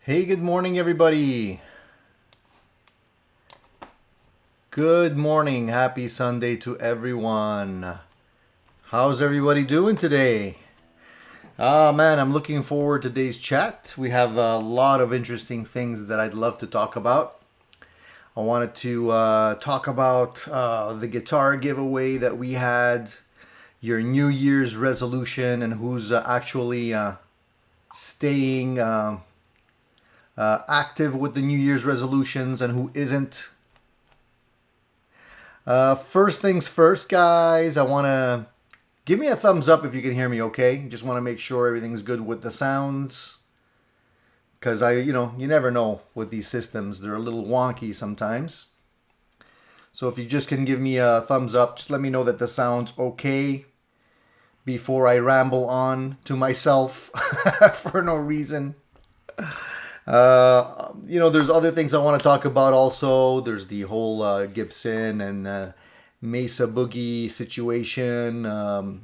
Hey, good morning, everybody. Good morning. Happy Sunday to everyone. How's everybody doing today? Man, I'm looking forward to today's chat. We have a lot of interesting things that I'd love to talk about. I wanted to talk about the guitar giveaway that we had, your New Year's resolution, and who's actually staying active with the New Year's resolutions and who isn't. First things first, guys, I want to give me a thumbs up if you can hear me okay. Just want to make sure everything's good with the sounds. Because you never know with these systems. They're a little wonky sometimes. So if you just can give me a thumbs up, just let me know that the sound's okay before I ramble on to myself for no reason. There's other things I want to talk about also. There's the whole Gibson and Mesa Boogie situation.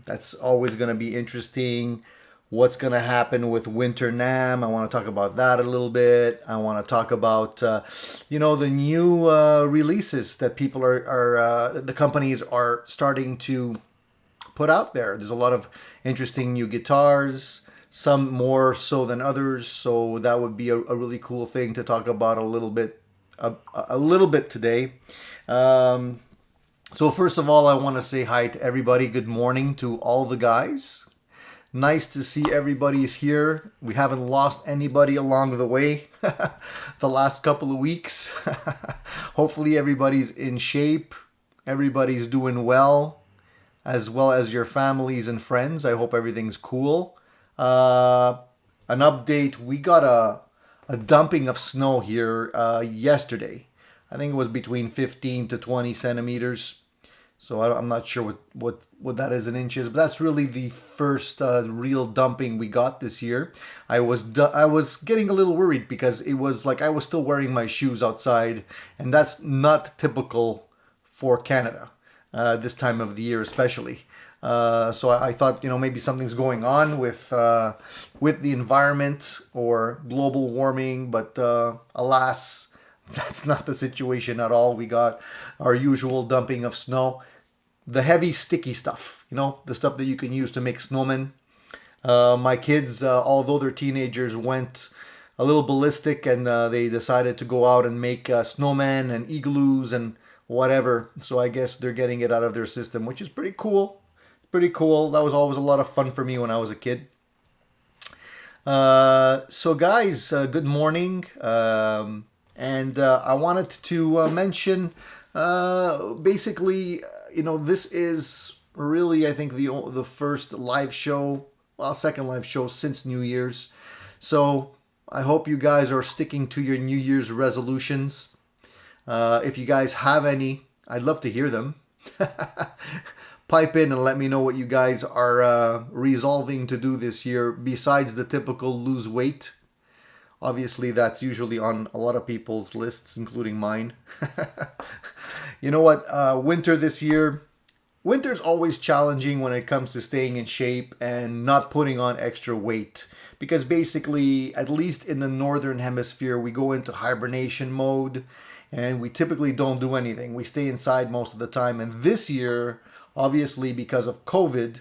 That's always going to be interesting. What's going to happen with Winter NAM? I want to talk about that a little bit. I want to talk about, the new releases that the companies are starting to put out there. There's a lot of interesting new guitars, some more so than others. So that would be a really cool thing to talk about a little bit today. So first of all, I want to say hi to everybody. Good morning to all the guys. Nice to see everybody's here. We haven't lost anybody along the way the last couple of weeks. Hopefully everybody's in shape. Everybody's doing well as your families and friends. I hope everything's cool. An update, we got a dumping of snow here yesterday. I think it was between 15 to 20 centimeters. So I'm not sure what that is in inches, but that's really the first real dumping we got this year. I was getting a little worried because it was like I was still wearing my shoes outside, and that's not typical for Canada this time of the year, especially. So I thought, maybe something's going on with the environment or global warming, but alas, that's not the situation at all. We got our usual dumping of snow, the heavy sticky stuff, the stuff that you can use to make snowmen. My kids, although they're teenagers, went a little ballistic and they decided to go out and make snowmen and igloos and whatever. So I guess they're getting it out of their system, which is pretty cool. Pretty cool. That was always a lot of fun for me when I was a kid. So guys, good morning. And I wanted to mention, basically, this is really, I think, the first live show, second live show since New Year's. So I hope you guys are sticking to your New Year's resolutions. If you guys have any, I'd love to hear them. Pipe in and let me know what you guys are resolving to do this year besides the typical lose weight. Obviously, that's usually on a lot of people's lists, including mine. You know what? Winter this year, winter's always challenging when it comes to staying in shape and not putting on extra weight. Because basically, at least in the northern hemisphere, we go into hibernation mode and we typically don't do anything. We stay inside most of the time. And this year, obviously, because of COVID,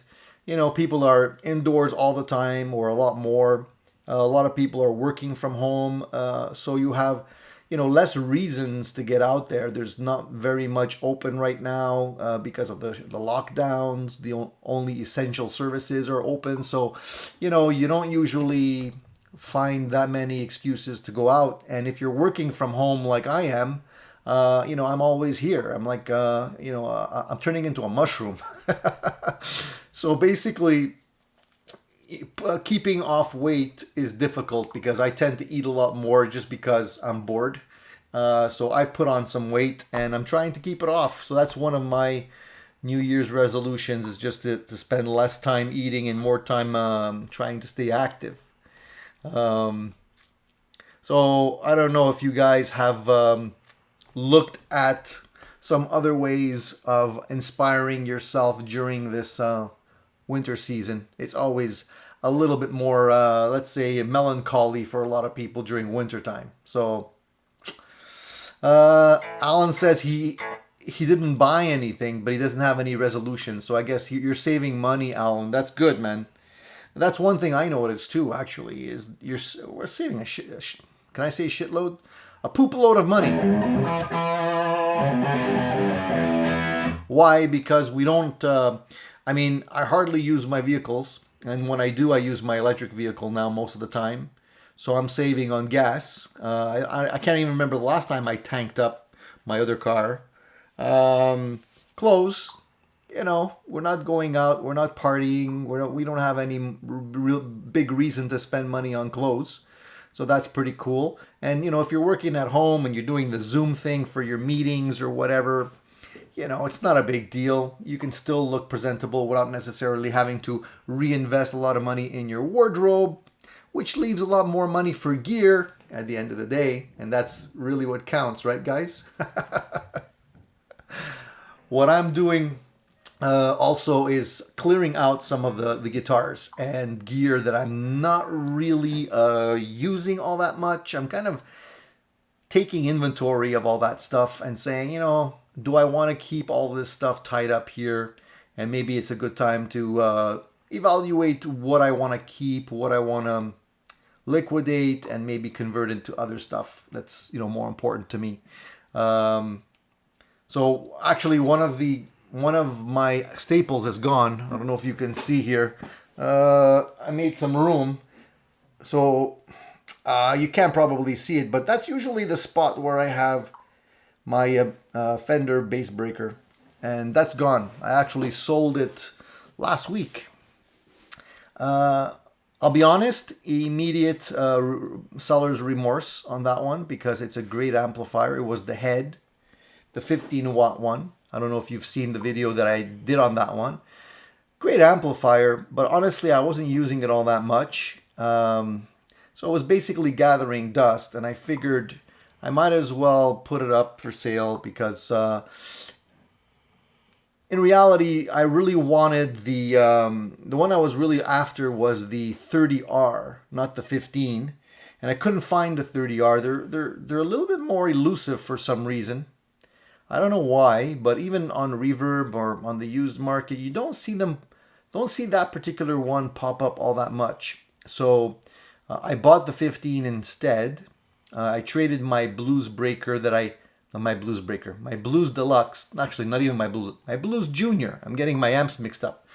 people are indoors all the time or a lot more. A lot of people are working from home, so you have, less reasons to get out there. There's not very much open right now because of the lockdowns. The only essential services are open, so you don't usually find that many excuses to go out. And if you're working from home like I am, I'm always here. I'm like, I'm turning into a mushroom. So basically, keeping off weight is difficult because I tend to eat a lot more just because I'm bored. So I've put on some weight and I'm trying to keep it off. So that's one of my New Year's resolutions, is just to spend less time eating and more time trying to stay active. So I don't know if you guys have looked at some other ways of inspiring yourself during this winter season. It's always a little bit more, let's say, melancholy for a lot of people during wintertime. So Alan says he didn't buy anything, but he doesn't have any resolution. So I guess you're saving money, Alan. That's good, man. That's one thing I noticed too. Actually, is we're saving can I say shitload? A poop load of money. Why? Because we don't. I mean, I hardly use my vehicles, and when I do, I use my electric vehicle now most of the time. So I'm saving on gas. I can't even remember the last time I tanked up my other car. Clothes, we're not going out, we're not partying, we don't have any real big reason to spend money on clothes. So that's pretty cool. And if you're working at home and you're doing the Zoom thing for your meetings or whatever, it's not a big deal. You can still look presentable without necessarily having to reinvest a lot of money in your wardrobe, which leaves a lot more money for gear at the end of the day. And that's really what counts, right, guys? What I'm doing also is clearing out some of the guitars and gear that I'm not really using all that much. I'm kind of taking inventory of all that stuff and saying, do I want to keep all this stuff tied up here? And maybe it's a good time to evaluate what I want to keep, what I want to liquidate, and maybe convert into other stuff that's more important to me. So actually, one of my staples is gone. I don't know if you can see here. I made some room, so you can't probably see it, but that's usually the spot where I have my Fender bass breaker, and that's gone. I actually sold it last week. I'll be honest, immediate seller's remorse on that one because it's a great amplifier. It was the head, the 15-watt one. I don't know if you've seen the video that I did on that one. Great amplifier, but honestly, I wasn't using it all that much. So it was basically gathering dust, and I figured I might as well put it up for sale because in reality, I really wanted the one I was really after was the 30R, not the 15, and I couldn't find the 30R. They're a little bit more elusive for some reason. I don't know why, but even on Reverb or on the used market, you don't see that particular one pop up all that much. So I bought the 15 instead. I traded my Blues Breaker my Blues Deluxe, actually not even my Blues Junior. I'm getting my amps mixed up.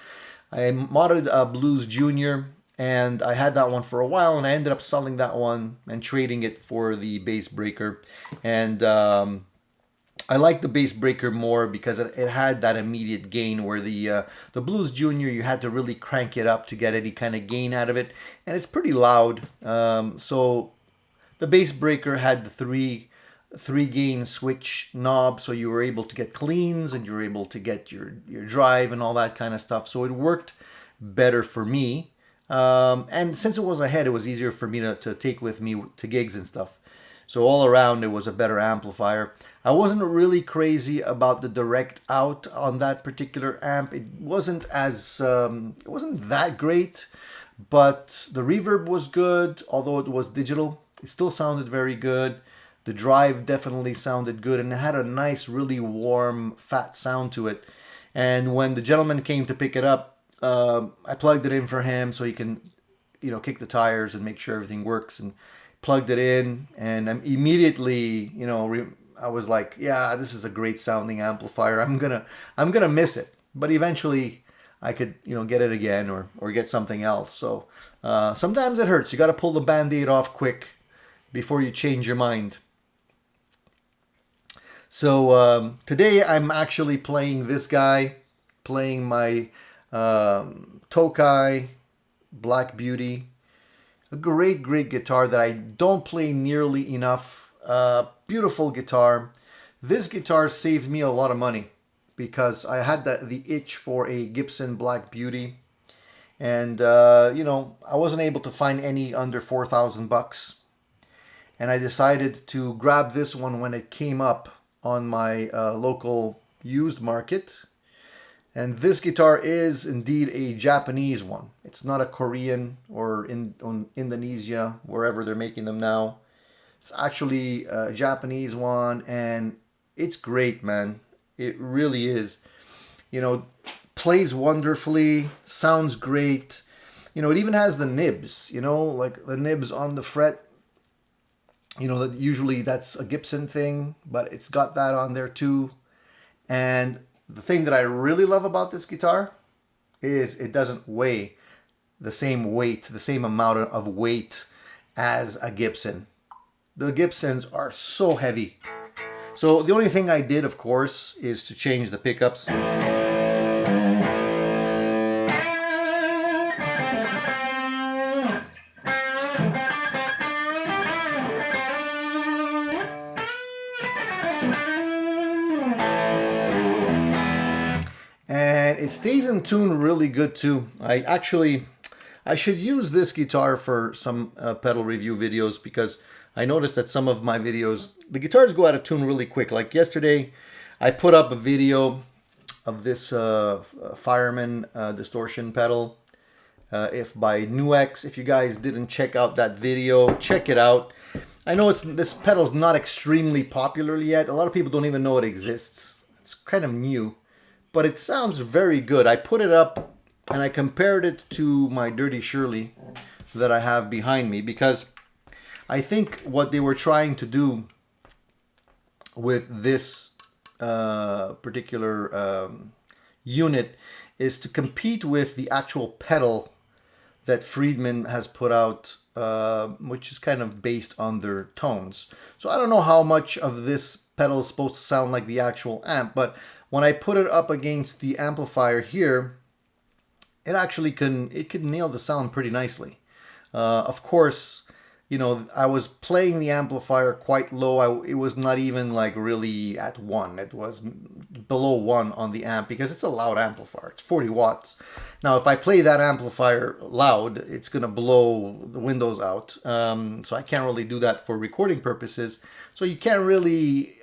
I modded a Blues Junior, and I had that one for a while, and I ended up selling that one and trading it for the Bass Breaker. And I like the Bass Breaker more because it had that immediate gain, where the Blues Junior, you had to really crank it up to get any kind of gain out of it, and it's pretty loud. So the Bass Breaker had the three gain switch knob, so you were able to get cleans and you were able to get your drive and all that kind of stuff. So it worked better for me. And since it was a head, it was easier for me to take with me to gigs and stuff. So all around, it was a better amplifier. I wasn't really crazy about the direct out on that particular amp. It wasn't that great, but the reverb was good, although it was digital. It still sounded very good. The drive definitely sounded good, and it had a nice, really warm, fat sound to it. And when the gentleman came to pick it up, I plugged it in for him so he can, kick the tires and make sure everything works, and plugged it in, and immediately, I was like, yeah, this is a great sounding amplifier. I'm gonna miss it, but eventually I could, get it again or get something else. So sometimes it hurts. You got to pull the Band-Aid off quick before you change your mind. So today I'm actually playing my Tokai Black Beauty. A great guitar that I don't play nearly enough. Beautiful guitar. This guitar saved me a lot of money because I had the itch for a Gibson Black Beauty, and I wasn't able to find any under $4,000, and I decided to grab this one when it came up on my local used market. And this guitar is indeed a Japanese one. It's not a Korean or in Indonesia, wherever they're making them now. It's actually a Japanese one, and it's great, man. It really is. You know, plays wonderfully, sounds great. You know, it even has the nibs, you know, like the nibs on the fret. You know, that usually that's a Gibson thing, but it's got that on there too. And the thing that I really love about this guitar is it doesn't weigh the same weight, the same amount of weight as a Gibson. The Gibsons are so heavy. So the only thing I did, of course, is to change the pickups. And it stays in tune really good too. I should use this guitar for some pedal review videos, because I noticed that some of my videos, the guitars go out of tune really quick. Like yesterday, I put up a video of this Fireman distortion pedal, if by Nuex. If you guys didn't check out that video, check it out. I know this pedal's not extremely popular yet. A lot of people don't even know it exists. It's kind of new, but it sounds very good. I put it up and I compared it to my Dirty Shirley that I have behind me, because I think what they were trying to do with this particular unit is to compete with the actual pedal that Friedman has put out, which is kind of based on their tones. So I don't know how much of this pedal is supposed to sound like the actual amp, but when I put it up against the amplifier here, it actually can nail the sound pretty nicely. Of course, you know, I was playing the amplifier quite low. It was not even like really at 1. It was below 1 on the amp, because it's a loud amplifier. It's 40 watts. Now, if I play that amplifier loud, it's going to blow the windows out. So I can't really do that for recording purposes. So you can't really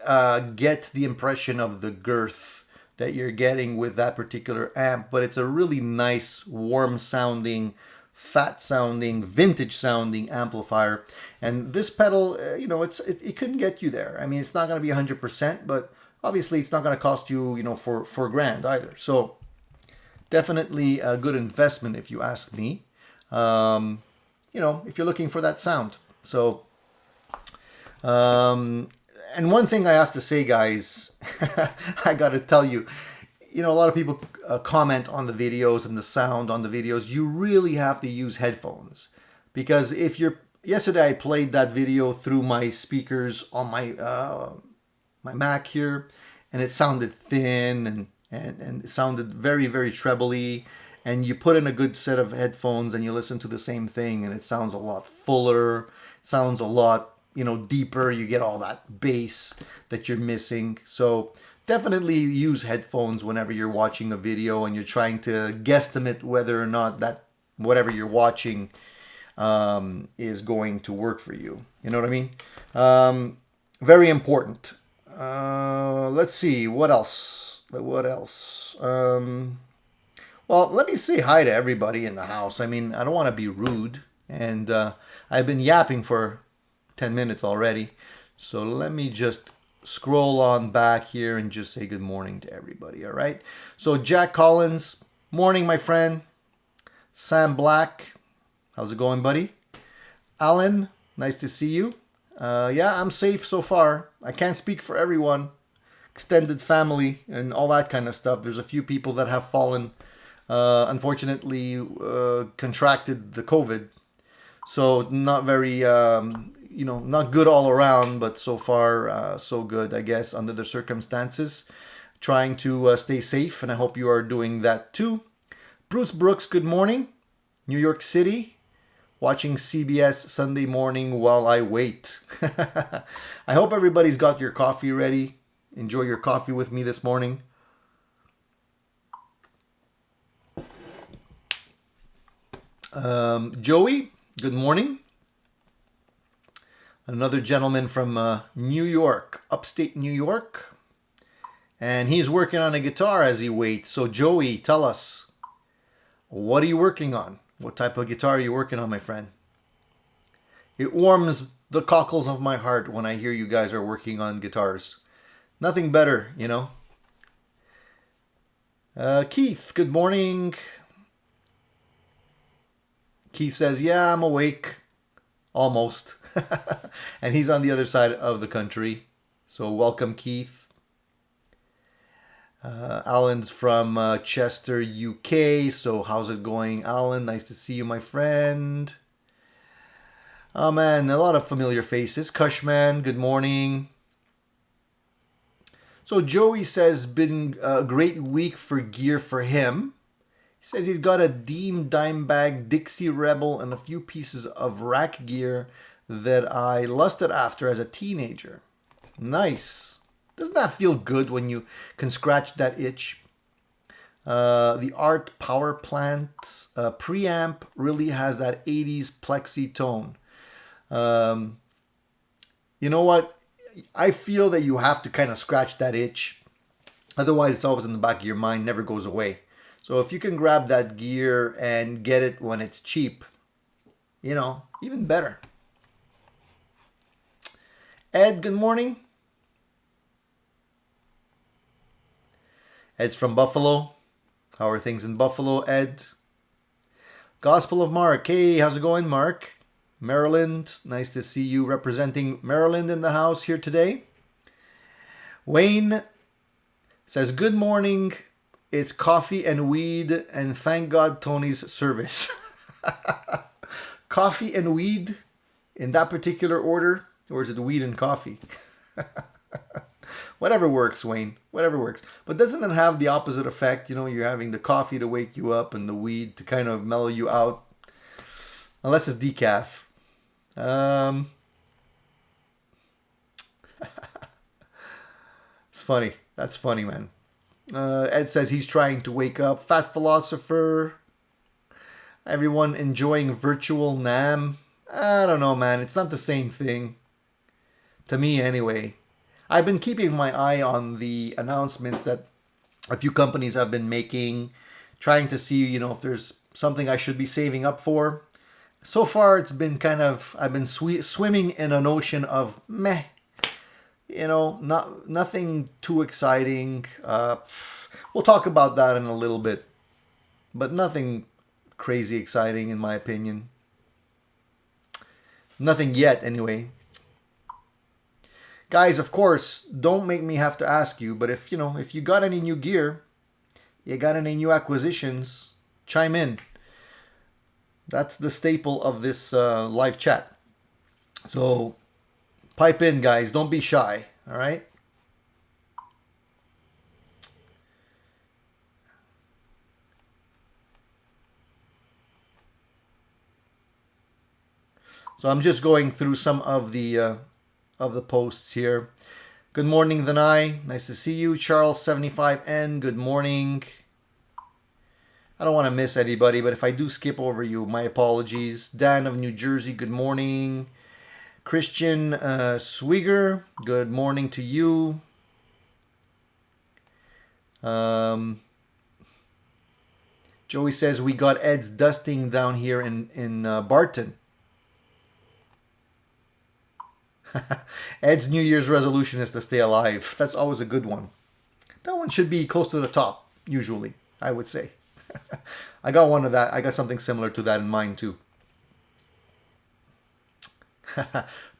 get the impression of the girth that you're getting with that particular amp. But it's a really nice, warm sounding, fat sounding, vintage sounding amplifier. And this pedal, you know, it couldn't get you there. I mean, it's not going to be 100%, but obviously it's not going to cost you, you know, for $4,000 either. So definitely a good investment if you ask me, you know, if you're looking for that sound. So and one thing I have to say, guys, I got to tell you, you know, a lot of people comment on the videos and the sound on the videos. You really have to use headphones, because if you're, yesterday I played that video through my speakers on my my Mac here, and it sounded thin and it sounded very, very trebly. And you put in a good set of headphones and you listen to the same thing, and it sounds a lot fuller, sounds a lot, you know, deeper. You get all that bass that you're missing. So definitely use headphones whenever you're watching a video and you're trying to guesstimate whether or not that whatever you're watching is going to work for you. You know what I mean? Very important. Let's see, what else? Well, let me say hi to everybody in the house. I mean, I don't want to be rude, and I've been yapping for 10 minutes already. So let me just scroll on back here and just say good morning to everybody, all right? So Jack Collins, morning, my friend. Sam Black, how's it going, buddy? Alan, nice to see you. Yeah, I'm safe so far. I can't speak for everyone. Extended family and all that kind of stuff. There's a few people that have fallen, unfortunately, contracted the COVID. So not very, you know, not good all around, but so far, so good, I guess, under the circumstances. Trying to stay safe, and I hope you are doing that too. Bruce Brooks, good morning. New York City, watching CBS Sunday morning while I wait. I hope everybody's got your coffee ready. Enjoy your coffee with me this morning. Joey, good morning. Another gentleman from New York, upstate New York. And he's working on a guitar as he waits. So Joey, tell us, what are you working on? What type of guitar are you working on, my friend? It warms the cockles of my heart when I hear you guys are working on guitars. Nothing better, you know. Keith, good morning. Keith says, yeah, I'm awake. Almost. And he's on the other side of the country. So welcome, Keith. Alan's from Chester, UK. So how's it going, Alan? Nice to see you, my friend. Oh, man, a lot of familiar faces. Cushman, good morning. So Joey says, been a great week for gear for him. He says he's got a Deem Dimebag Dixie Rebel and a few pieces of rack gear that I lusted after as a teenager. Nice. Doesn't that feel good when you can scratch that itch? The Art Power Plant preamp really has that 80s plexi tone. You know what? I feel that you have to kind of scratch that itch. Otherwise, it's always in the back of your mind, never goes away. So if you can grab that gear and get it when it's cheap, you know, even better. Ed, good morning. Ed's from Buffalo. How are things in Buffalo, Ed? Gospel of Mark. Hey, how's it going, Mark? Maryland, nice to see you representing Maryland in the house here today. Wayne says, good morning. It's coffee and weed, and thank God Tony's service. Coffee and weed in that particular order, or is it weed and coffee? Whatever works, Wayne. Whatever works. But doesn't it have the opposite effect? You know, you're having the coffee to wake you up and the weed to kind of mellow you out. Unless it's decaf. It's funny. That's funny, man. Ed says he's trying to wake up. Fat Philosopher. Everyone enjoying virtual NAM. I don't know, man. It's not the same thing. To me, anyway. I've been keeping my eye on the announcements that a few companies have been making. Trying to see, you know, if there's something I should be saving up for. So far, it's been kind of, I've been swimming in an ocean of meh. You know, nothing too exciting. We'll talk about that in a little bit. But nothing crazy exciting, in my opinion. Nothing yet, anyway. Guys, of course, don't make me have to ask you, but if you got any new gear, you got any new acquisitions, chime in. That's the staple of this live chat. So pipe in, guys. Don't be shy. All right. So I'm just going through some of the posts here. Good morning, Thanai. Nice to see you. Charles75N. Good morning. I don't want to miss anybody, but if I do skip over you, my apologies. Dan of New Jersey, good morning. Christian Swigger, good morning to you. Joey says we got Ed's dusting down here in Barton. Ed's New Year's resolution is to stay alive. That's always a good one. That one should be close to the top, usually, I would say. I got one of that. I got something similar to that in mind too.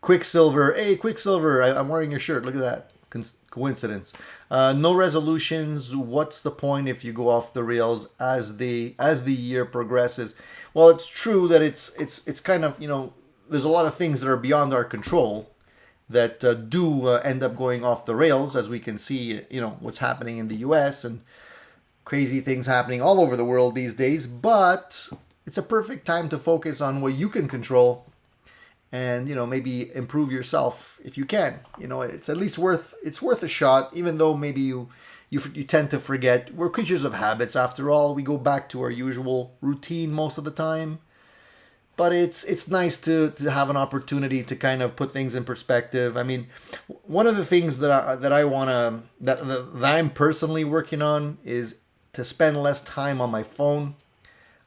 Quicksilver. Hey, Quicksilver. I'm wearing your shirt. Look at that. Coincidence. No resolutions. What's the point if you go off the rails as the year progresses? Well, it's true that it's kind of, there's a lot of things that are beyond our control that do end up going off the rails, as we can see, what's happening in the US and crazy things happening all over the world these days. But it's a perfect time to focus on what you can control and, maybe improve yourself if you can. It's at least worth a shot, even though maybe you tend to forget. We're creatures of habits after all. We go back to our usual routine most of the time. but it's nice to have an opportunity to kind of put things in perspective. I mean, one of the things that I'm personally working on is to spend less time on my phone.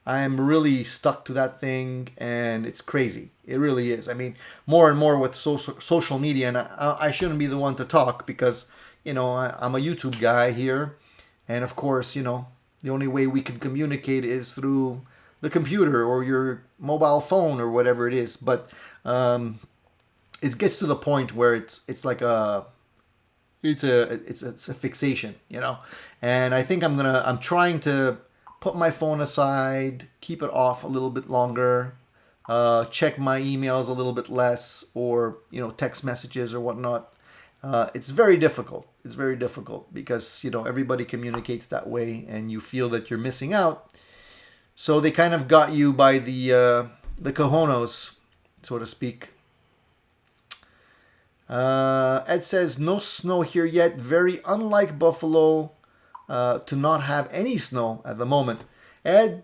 I'm really stuck to that thing, and it's crazy. It really is. I mean, more and more with social media, and I shouldn't be the one to talk because, I'm a YouTube guy here, and of course, the only way we can communicate is through the computer or your mobile phone or whatever it is. But it gets to the point where it's like it's a fixation, and I think I'm trying to put my phone aside, keep it off a little bit longer, check my emails a little bit less, or text messages or whatnot. It's very difficult. It's very difficult because everybody communicates that way, and you feel that you're missing out. So they kind of got you by the cojones, so to speak. Ed says, no snow here yet. Very unlike Buffalo to not have any snow at the moment. Ed,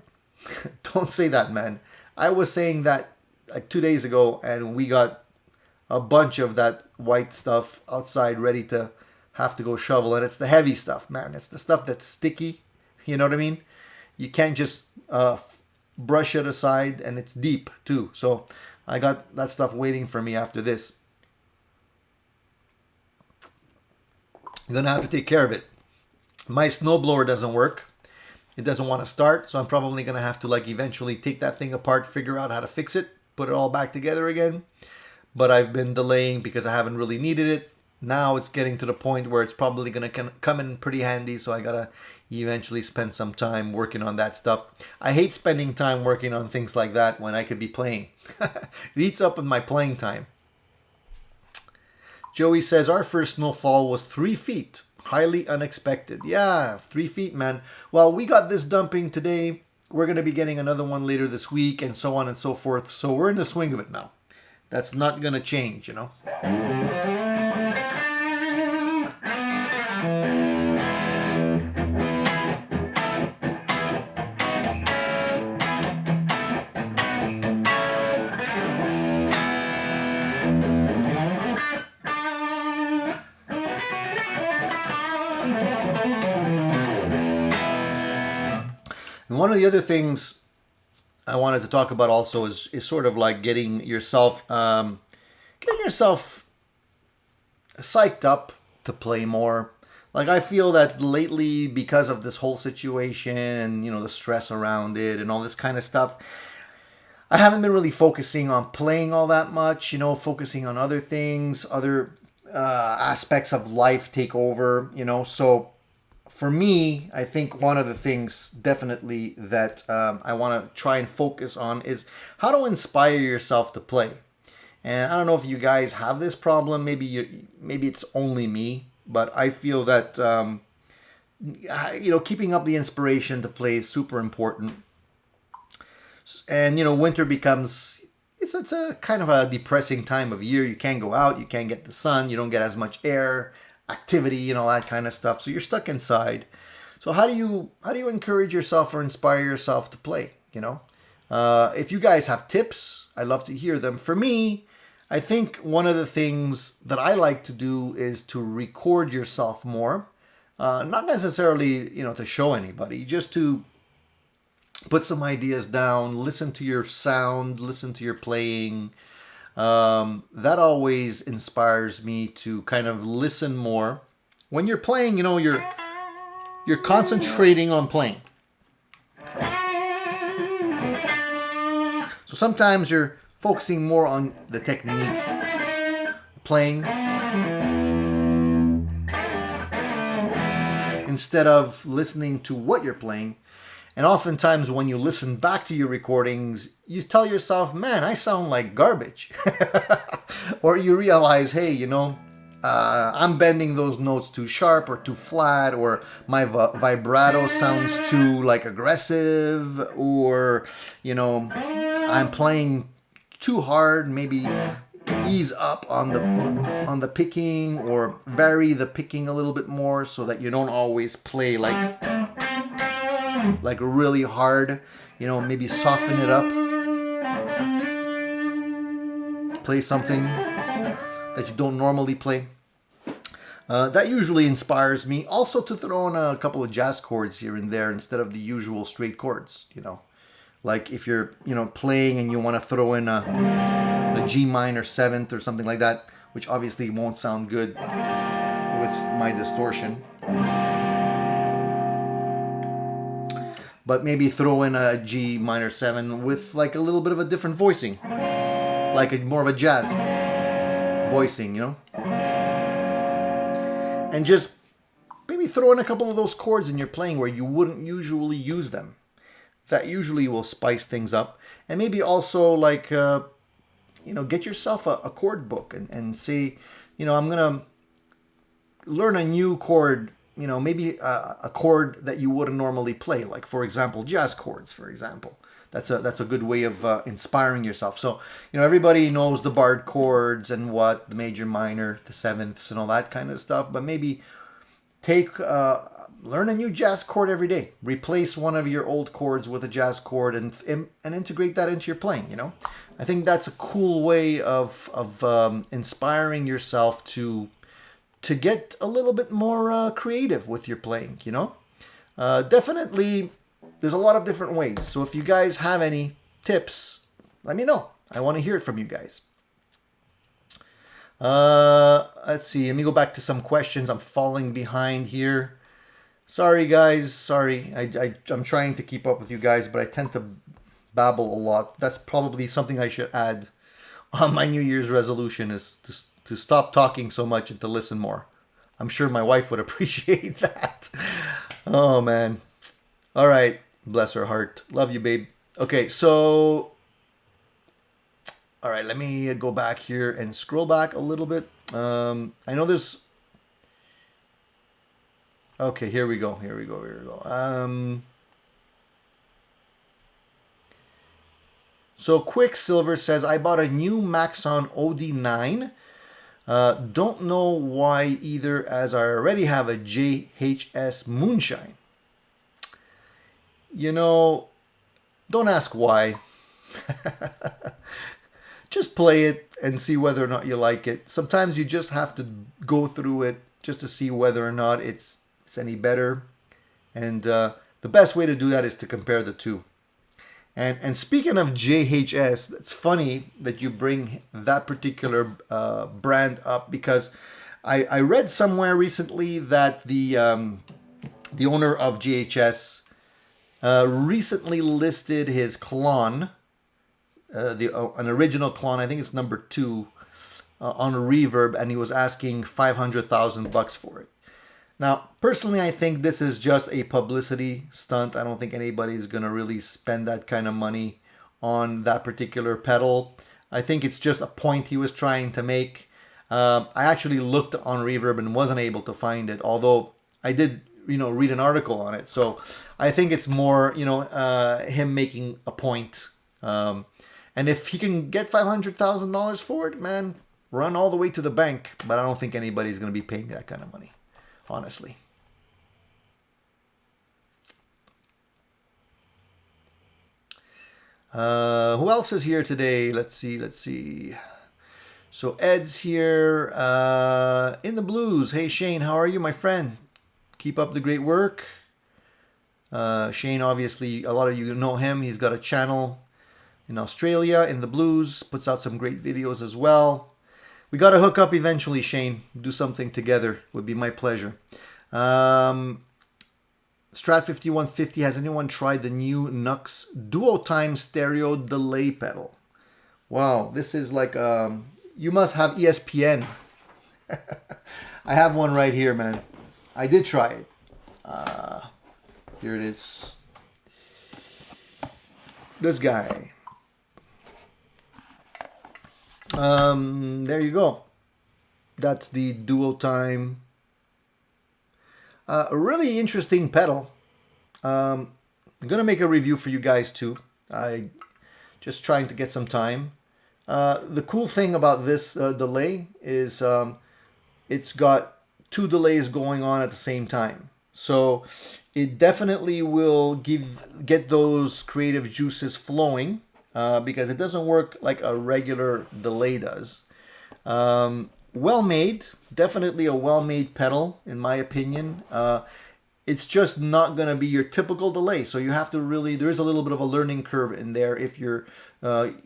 don't say that, man. I was saying that like 2 days ago, and we got a bunch of that white stuff outside ready to have to go shovel. And it's the heavy stuff, man. It's the stuff that's sticky. You know what I mean? You can't just brush it aside, and it's deep too. So I got that stuff waiting for me after this. I'm going to have to take care of it. My snowblower doesn't work. It doesn't want to start, so I'm probably going to have to eventually take that thing apart, figure out how to fix it, put it all back together again. But I've been delaying because I haven't really needed it. Now it's getting to the point where it's probably going to come in pretty handy, so I got to eventually spend some time working on that stuff. I hate spending time working on things like that when I could be playing. It eats up in my playing time. Joey says, our first snowfall was 3 feet. Highly unexpected. Yeah, 3 feet, man. Well, we got this dumping today. We're going to be getting another one later this week, and so on and so forth. So we're in the swing of it now. That's not going to change, And one of the other things I wanted to talk about also is sort of like getting yourself psyched up to play more. Like, I feel that lately, because of this whole situation and the stress around it and all this kind of stuff, I haven't been really focusing on playing all that much. Focusing on other things, other aspects of life take over. So for me, I think one of the things definitely that I want to try and focus on is how to inspire yourself to play. And I don't know if you guys have this problem. Maybe it's only me, but I feel that keeping up the inspiration to play is super important. And winter becomes it's a kind of a depressing time of year. You can't go out, you can't get the sun, you don't get as much air, activity, that kind of stuff. So you're stuck inside. So how do you encourage yourself or inspire yourself to play? If you guys have tips, I'd love to hear them. For me, I think one of the things that I like to do is to record yourself more. Not necessarily, to show anybody, just to put some ideas down, listen to your sound, listen to your playing. That always inspires me to kind of listen more. When you're playing, you're concentrating on playing. So sometimes you're focusing more on the technique, playing, instead of listening to what you're playing. And oftentimes when you listen back to your recordings, you tell yourself, man, I sound like garbage. Or you realize, hey, I'm bending those notes too sharp or too flat, or my vibrato sounds too aggressive, or, I'm playing too hard, maybe ease up on the picking, or vary the picking a little bit more so that you don't always play like really hard, maybe soften it up. play something that you don't normally play. That usually inspires me also to throw in a couple of jazz chords here and there instead of the usual straight chords, you know. Like if you're, playing and you want to throw in a G minor 7th or something like that, which obviously won't sound good with my distortion. But maybe throw in a G minor 7 with like a little bit of a different voicing. Like more of a jazz voicing, And just maybe throw in a couple of those chords in your playing where you wouldn't usually use them. That usually will spice things up. And maybe also like, get yourself a chord book and say, I'm going to learn a new chord, maybe a chord that you wouldn't normally play. Like, for example, jazz chords, for example. That's a good way of inspiring yourself. So, everybody knows the barred chords and what, the major, minor, the 7ths and all that kind of stuff. But maybe learn a new jazz chord every day. Replace one of your old chords with a jazz chord and integrate that into your playing, I think that's a cool way of inspiring yourself to get a little bit more creative with your playing, Definitely, there's a lot of different ways. So if you guys have any tips, let me know. I want to hear it from you guys. Let's see. Let me go back to some questions. I'm falling behind here. Sorry, guys. Sorry. I'm trying to keep up with you guys, but I tend to babble a lot. That's probably something I should add on my New Year's resolution is to stop talking so much and to listen more. I'm sure my wife would appreciate that. Oh, man. All right. Bless her heart. Love you, babe. Okay, so... All right, let me go back here and scroll back a little bit. I know there's... Okay, here we go. So Quicksilver says, I bought a new Maxon OD9. Don't know why either, as I already have a JHS Moonshine. Don't ask why. Just play it and see whether or not you like it. Sometimes you just have to go through it just to see whether or not it's any better. And the best way to do that is to compare the two. And speaking of JHS, it's funny that you bring that particular brand up because I read somewhere recently that the owner of JHS recently listed his Klon, an original Klon, I think it's number 2, on Reverb, and he was asking $500,000 for it. Now, personally, I think this is just a publicity stunt. I don't think anybody's going to really spend that kind of money on that particular pedal. I think it's just a point he was trying to make. I actually looked on Reverb and wasn't able to find it, although I did, read an article on it. So I think it's more, him making a point. And if he can get $500,000 for it, man, run all the way to the bank. But I don't think anybody's going to be paying that kind of money, honestly. Who else is here today? Let's see. So Ed's here. In the blues. Hey, Shane, how are you, my friend? Keep up the great work. Shane, obviously, a lot of you know him. He's got a channel in Australia, in the blues. Puts out some great videos as well. We got to hook up eventually, Shane. Do something together. Would be my pleasure. Strat 5150. Has anyone tried the new Nux Duo Time Stereo Delay Pedal? Wow, this is like... you must have ESPN. I have one right here, man. I did try it. Here it is. This guy. There you go. That's the Duo Time. A really interesting pedal. I'm going to make a review for you guys too. I just trying to get some time. The cool thing about this delay is it's got 2 delays going on at the same time. So it definitely will get those creative juices flowing because it doesn't work like a regular delay does. Well made, definitely a well made pedal in my opinion. It's just not going to be your typical delay. So you have to really, there is a little bit of a learning curve in there if you're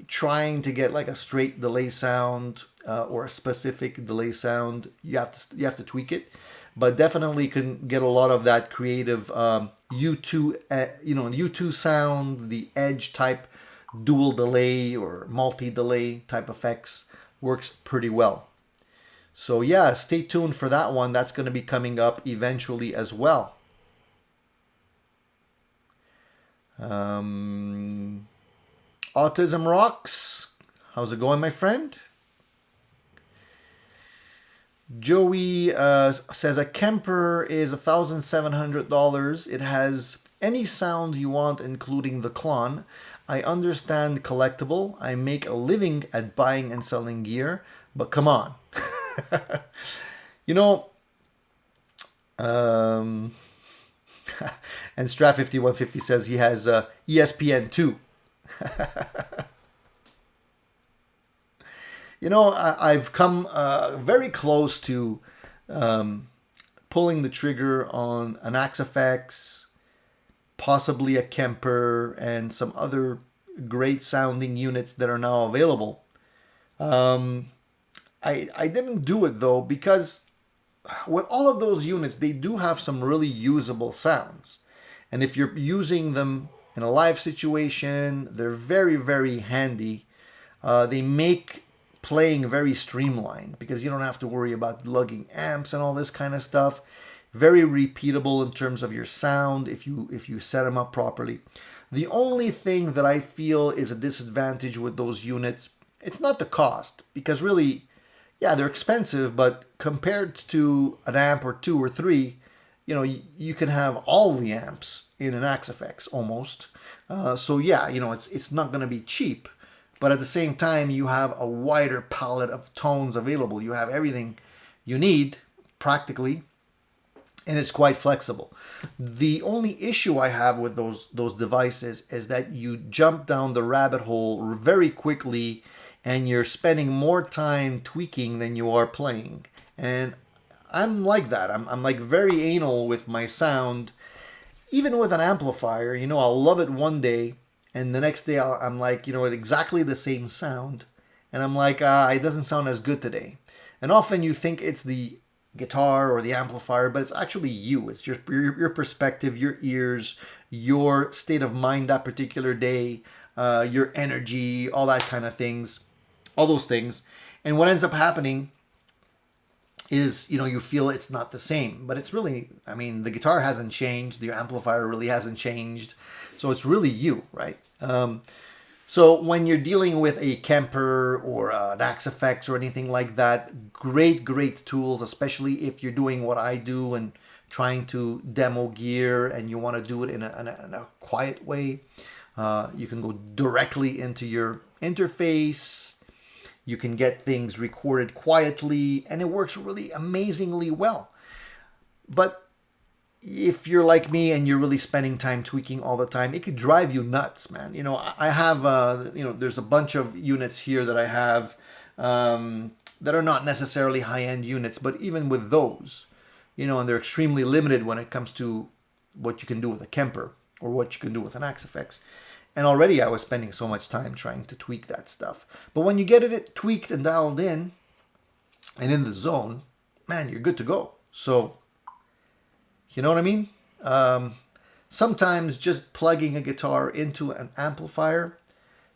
trying to get like a straight delay sound or a specific delay sound. You have to tweak it, but definitely can get a lot of that creative U2, U2 sound, the edge type dual delay or multi-delay type effects works pretty well. So yeah, stay tuned for that one. That's going to be coming up eventually as well. Autism Rocks. How's it going, my friend? Joey says a Kemper is $1,700. It has any sound you want, including the Klon. I understand collectible. I make a living at buying and selling gear, but come on. You know, and Strat5150 says he has ESPN2. You know, I've come very close to pulling the trigger on an Axe-FX, possibly a Kemper, and some other great sounding units that are now available. I didn't do it though, because with all of those units, they do have some really usable sounds. And if you're using them in a live situation, they're very, very handy. They make playing very streamlined because you don't have to worry about lugging amps and all this kind of stuff. Very repeatable in terms of your sound if you set them up properly. The only thing that I feel is a disadvantage with those units, it's not the cost, because really, yeah, they're expensive, but compared to an amp or two or three, you know, you can have all the amps in an Axe-FX almost. So yeah, you know, it's not going to be cheap, but at the same time, you have a wider palette of tones available. You have everything you need practically, and it's quite flexible. The only issue I have with those devices is that you jump down the rabbit hole very quickly, and you're spending more time tweaking than you are playing. And I'm like that. I'm like very anal with my sound. Even with an amplifier, you know, I'll love it one day, and the next day I'm like, you know, exactly the same sound, and I'm like, it doesn't sound as good today. And often you think it's the guitar or the amplifier, but it's actually you. It's your perspective, your ears, your state of mind that particular day, your energy, all that kind of things, all those things. And what ends up happening is, you know, you feel it's not the same, but it's really, I mean, the guitar hasn't changed, the amplifier really hasn't changed, so it's really you, right? So when you're dealing with a Kemper or an Axe-FX or anything like that, great tools, especially if you're doing what I do and trying to demo gear and you want to do it in a quiet way. You can go directly into your interface. You can get things recorded quietly, and it works really amazingly well. But if you're like me and you're really spending time tweaking all the time, it could drive you nuts, man. You know, I have, you know, there's a bunch of units here that I have that are not necessarily high-end units, but even with those, you know, and they're extremely limited when it comes to what you can do with a Kemper or what you can do with an Axe-FX. And already I was spending so much time trying to tweak that stuff. But when you get it tweaked and dialed in and in the zone, man, you're good to go. So, you know what I mean? Sometimes just plugging a guitar into an amplifier,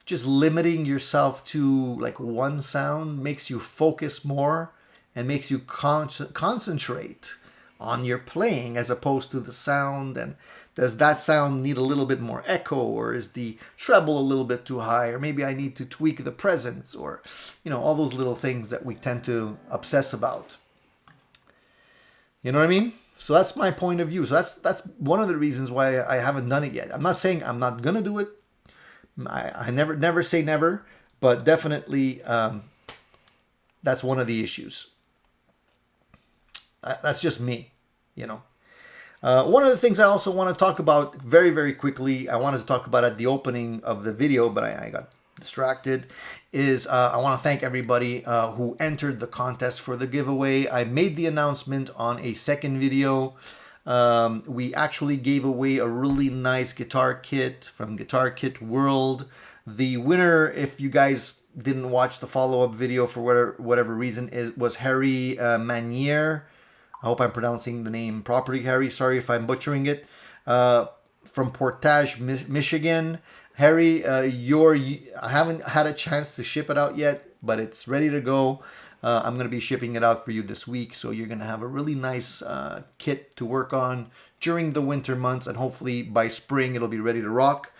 just limiting yourself to like one sound makes you focus more and makes you concentrate on your playing as opposed to the sound. And does that sound need a little bit more echo, or is the treble a little bit too high, or maybe I need to tweak the presence, or, you know, all those little things that we tend to obsess about. You know what I mean? So that's my point of view. So that's one of the reasons why I haven't done it yet. I'm not saying I'm not gonna do it. I never say never, but definitely that's one of the issues. That's just me, you know. One of the things I also want to talk about very quickly, I wanted to talk about at the opening of the video, but I got distracted, is I want to thank everybody who entered the contest for the giveaway. I made the announcement on a second video. We actually gave away a really nice guitar kit from Guitar Kit World. The winner, if you guys didn't watch the follow-up video for whatever reason, was Harry Manier. I hope I'm pronouncing the name properly, Harry. Sorry if I'm butchering it. From Portage, Michigan. Harry, I haven't had a chance to ship it out yet, but it's ready to go. I'm going to be shipping it out for you this week, so you're going to have a really nice kit to work on during the winter months, and hopefully by spring it'll be ready to rock.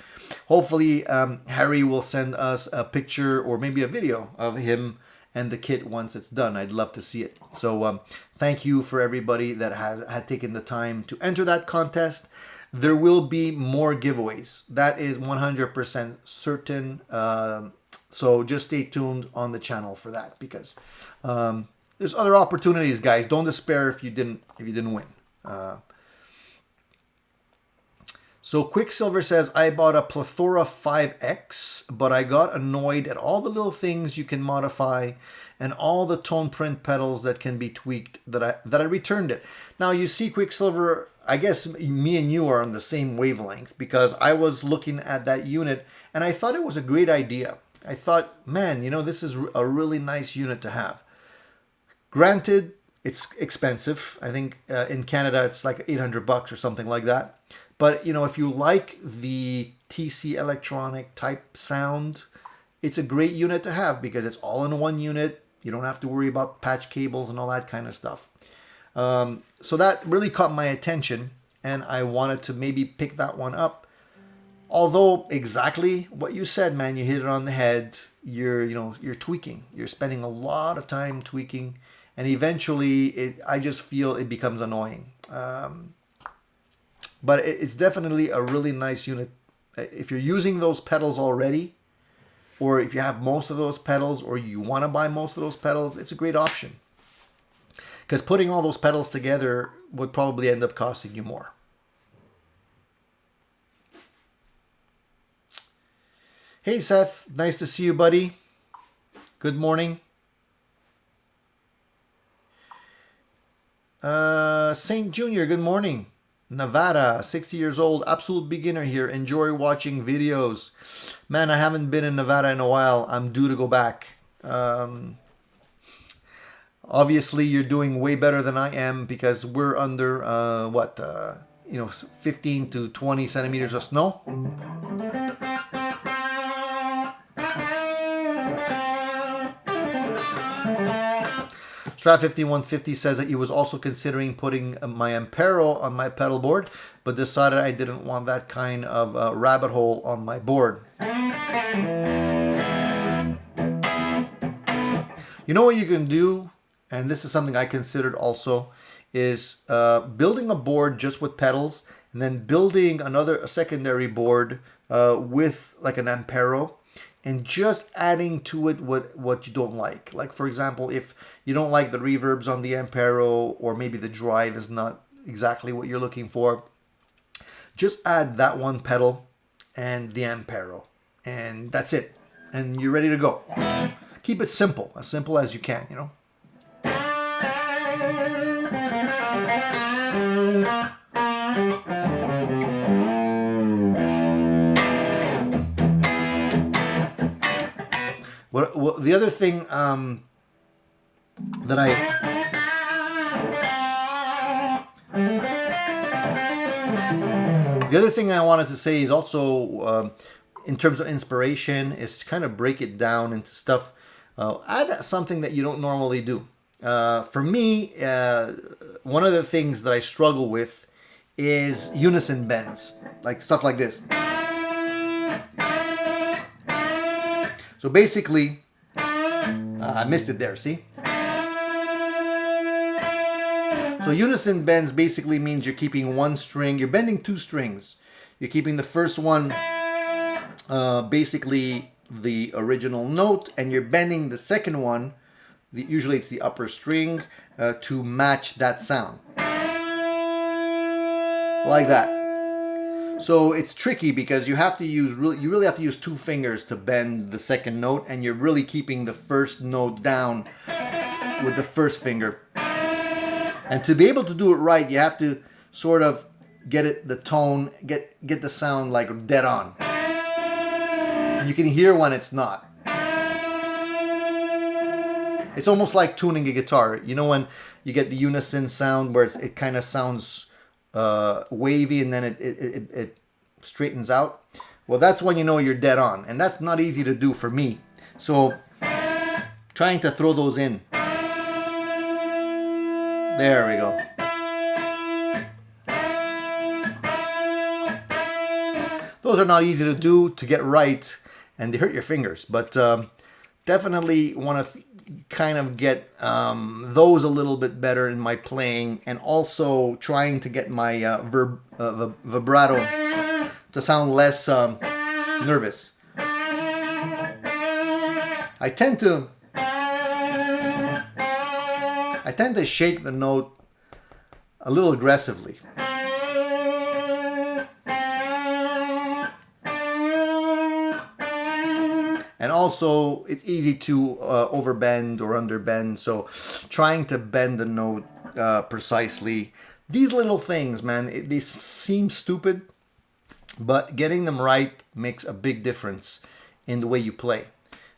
Hopefully Harry will send us a picture or maybe a video of him and the kit once it's done. I'd love to see it. So thank you for everybody that had taken the time to enter that contest. There will be more giveaways. That is 100% certain. So just stay tuned on the channel for that, because there's other opportunities, guys. Don't despair if you didn't win. So Quicksilver says, I bought a Plethora 5X, but I got annoyed at all the little things you can modify and all the tone print pedals that can be tweaked that I returned it. Now you see, Quicksilver, I guess me and you are on the same wavelength, because I was looking at that unit and I thought it was a great idea. I thought, man, you know, this is a really nice unit to have. Granted, it's expensive. I think in Canada it's like $800 or something like that. But, you know, if you like the TC electronic type sound, it's a great unit to have because it's all in one unit. You don't have to worry about patch cables and all that kind of stuff. So that really caught my attention, and I wanted to maybe pick that one up. Although exactly what you said, man, you hit it on the head. You're tweaking. You're spending a lot of time tweaking, and eventually I just feel it becomes annoying. But it's definitely a really nice unit. If you're using those pedals already, or if you have most of those pedals, or you want to buy most of those pedals, it's a great option. Because putting all those pedals together would probably end up costing you more. Hey Seth, nice to see you, buddy. Good morning. Saint Junior, good morning. Nevada, 60 years old, absolute beginner here. Enjoy watching videos. Man, I haven't been in Nevada in a while. I'm due to go back. Obviously, you're doing way better than I am, because we're under 15 to 20 centimeters of snow. Strat 5150 says that he was also considering putting my Ampero on my pedal board, but decided I didn't want that kind of rabbit hole on my board. You know what you can do, and this is something I considered also, is building a board just with pedals, and then building a secondary board with like an Ampero, and just adding to it what you don't like. Like, for example, if you don't like the reverbs on the Ampero, or maybe the drive is not exactly what you're looking for, just add that one pedal and the Ampero, and that's it. And you're ready to go. Keep it simple as you can, you know. Well, the other thing that I wanted to say is also in terms of inspiration, is to kind of break it down into stuff. Add something that you don't normally do. For me, one of the things that I struggle with is unison bends, like stuff like this. So basically, I missed it there, see? So unison bends basically means you're keeping one string, you're bending two strings. You're keeping the first one basically the original note, and you're bending the second one, usually it's the upper string, to match that sound. Like that. So it's tricky because you have to use you really have to use two fingers to bend the second note, and you're really keeping the first note down with the first finger. And to be able to do it right, you have to sort of get it, the tone, get the sound like dead on. You can hear when it's not. It's almost like tuning a guitar. You know when you get the unison sound where it kind of sounds wavy and then it straightens out? Well, that's when you know you're dead on. And that's not easy to do for me. So trying to throw those in. There we go. Those are not easy to do, to get right, and they hurt your fingers. But definitely want to kind of get those a little bit better in my playing, and also trying to get my vibrato to sound less nervous. I tend to shake the note a little aggressively. And also, it's easy to overbend or underbend, so trying to bend the note precisely. These little things, man, they seem stupid, but getting them right makes a big difference in the way you play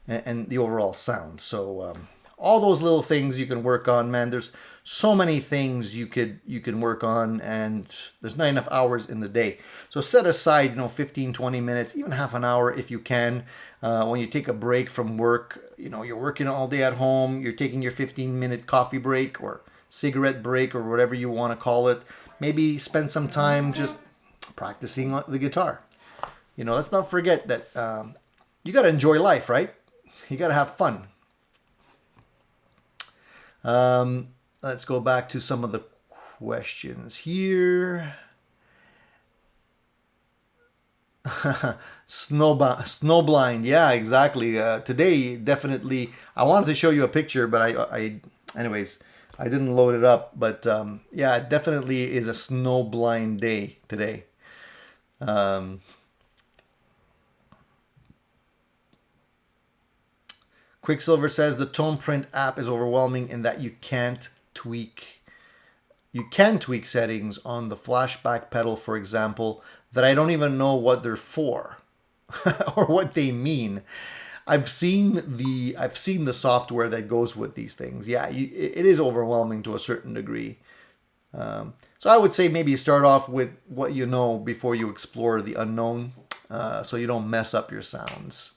and the overall sound. So all those little things you can work on, man. There's so many things you can work on, and there's not enough hours in the day. So set aside, 15, 20 minutes, even half an hour if you can. When you take a break from work, you're working all day at home, you're taking your 15-minute coffee break or cigarette break or whatever you want to call it. Maybe spend some time just practicing the guitar. Let's not forget that you got to enjoy life, right? You got to have fun. Let's go back to some of the questions here. Snowblind, yeah, exactly. Today, definitely, I wanted to show you a picture, but anyways, I didn't load it up. But yeah, it definitely is a snowblind day today. Quicksilver says the Tone Print app is overwhelming in that you can tweak settings on the flashback pedal, for example, that I don't even know what they're for or what they mean. I've seen the software that goes with these things. Yeah, it is overwhelming to a certain degree. So I would say maybe start off with what you know before you explore the unknown, so you don't mess up your sounds.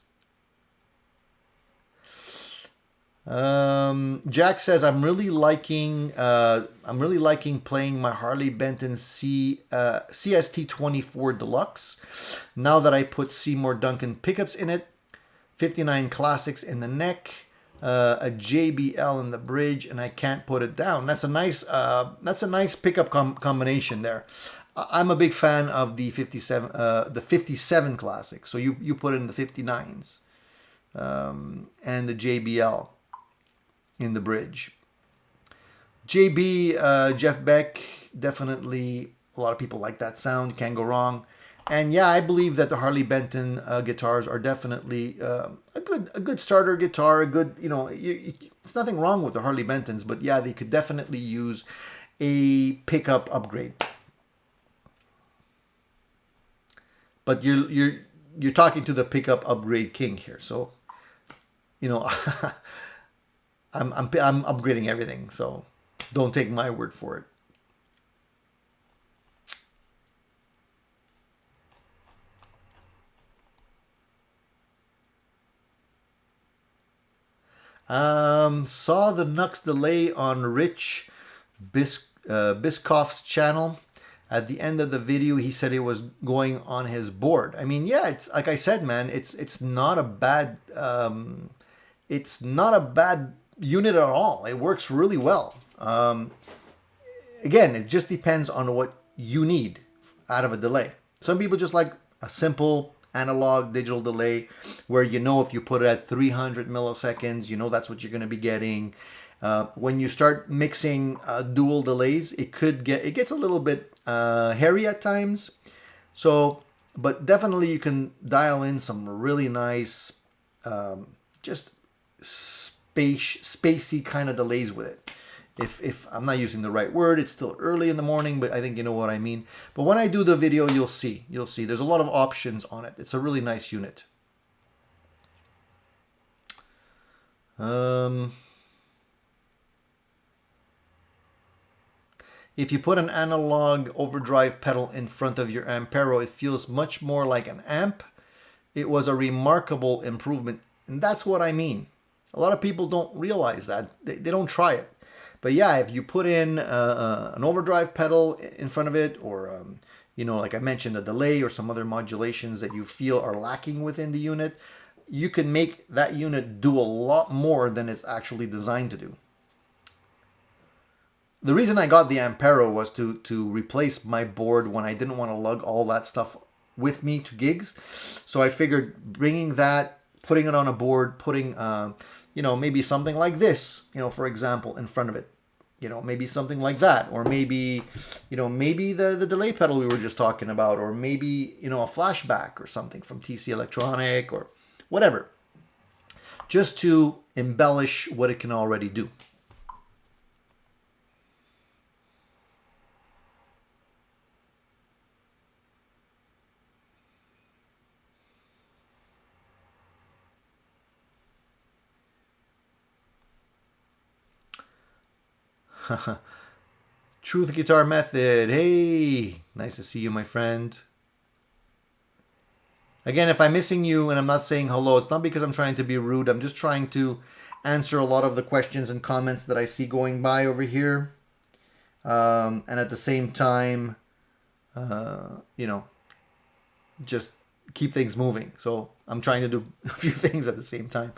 Jack says I'm really liking playing my Harley Benton CST24 Deluxe. Now that I put Seymour Duncan pickups in it, 59 classics in the neck, a JBL in the bridge, and I can't put it down. That's a nice pickup combination there. I'm a big fan of the 57 classic. So you put in the 59s, and the JBL in the bridge. JB, Jeff Beck, definitely a lot of people like that sound. Can't go wrong. And yeah, I believe that the Harley Benton guitars are definitely a good starter guitar. A good, it's nothing wrong with the Harley Bentons, but yeah, they could definitely use a pickup upgrade. But you're talking to the pickup upgrade king here, so I'm upgrading everything, so don't take my word for it. Saw the Nux delay on Rich Biscoff's channel. At the end of the video, he said it was going on his board. I mean, yeah, it's like I said, man. It's not a bad unit at all. It works really well. Again, it just depends on what you need out of a delay. Some people just like a simple analog digital delay where if you put it at 300 milliseconds, that's what you're going to be getting. When you start mixing dual delays, it gets a little bit hairy at times. So, but definitely you can dial in some really nice, just spacey kind of delays with it. If I'm not using the right word, it's still early in the morning, but I think you know what I mean. But when I do the video, you'll see. There's a lot of options on it. It's a really nice unit. If you put an analog overdrive pedal in front of your Ampero, it feels much more like an amp. It was a remarkable improvement. And that's what I mean. A lot of people don't realize that. They don't try it. But yeah, if you put in an overdrive pedal in front of it, or, you know, like I mentioned, a delay or some other modulations that you feel are lacking within the unit, you can make that unit do a lot more than it's actually designed to do. The reason I got the Ampero was to replace my board when I didn't want to lug all that stuff with me to gigs. So I figured bringing that, putting it on a board, putting, you know, maybe something like this, you know, for example, in front of it. You know, maybe something like that. Or maybe, you know, maybe the delay pedal we were just talking about. Or maybe, you know, a flashback or something from TC Electronic or whatever. Just to embellish what it can already do. Truth Guitar Method. Hey, nice to see you, my friend. Again, if I'm missing you and I'm not saying hello, it's not because I'm trying to be rude. I'm just trying to answer a lot of the questions and comments that I see going by over here. And at the same time, you know, just keep things moving. So I'm trying to do a few things at the same time.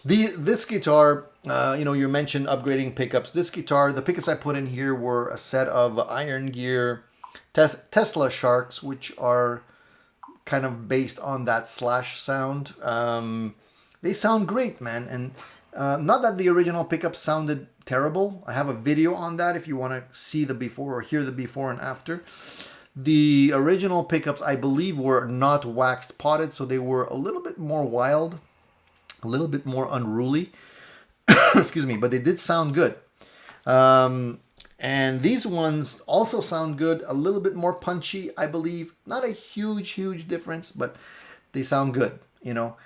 This guitar, you know, you mentioned upgrading pickups. This guitar, the pickups I put in here were a set of Iron Gear Tesla Sharks, which are kind of based on that slash sound. They sound great, man. And not that the original pickups sounded terrible. I have a video on that if you want to see the before or hear the before and after. The original pickups, I believe, were not waxed potted, so they were a little bit more wild, a little bit more unruly. Excuse me, but they did sound good. And these ones also sound good, a little bit more punchy, I believe. Not a huge difference, but they sound good, you know.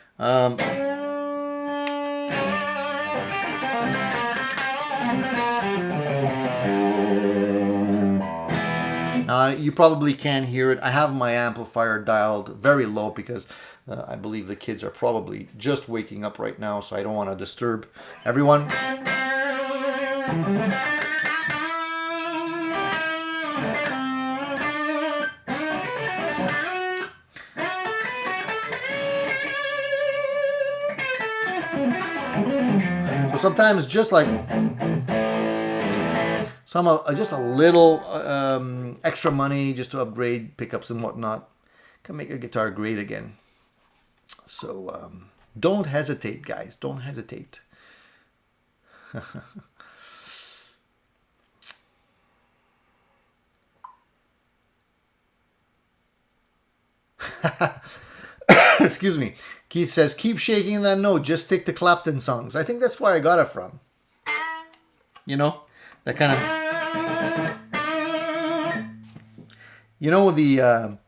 You probably can hear it. I have my amplifier dialed very low because I believe the kids are probably just waking up right now, so I don't want to disturb everyone. So sometimes just like just a little extra money just to upgrade pickups and whatnot can make a guitar great again. So don't hesitate, guys. Don't hesitate. Excuse me. Keith says, keep shaking that note. Just stick to Clapton songs. I think that's where I got it from. You know? That kind of... You know, the...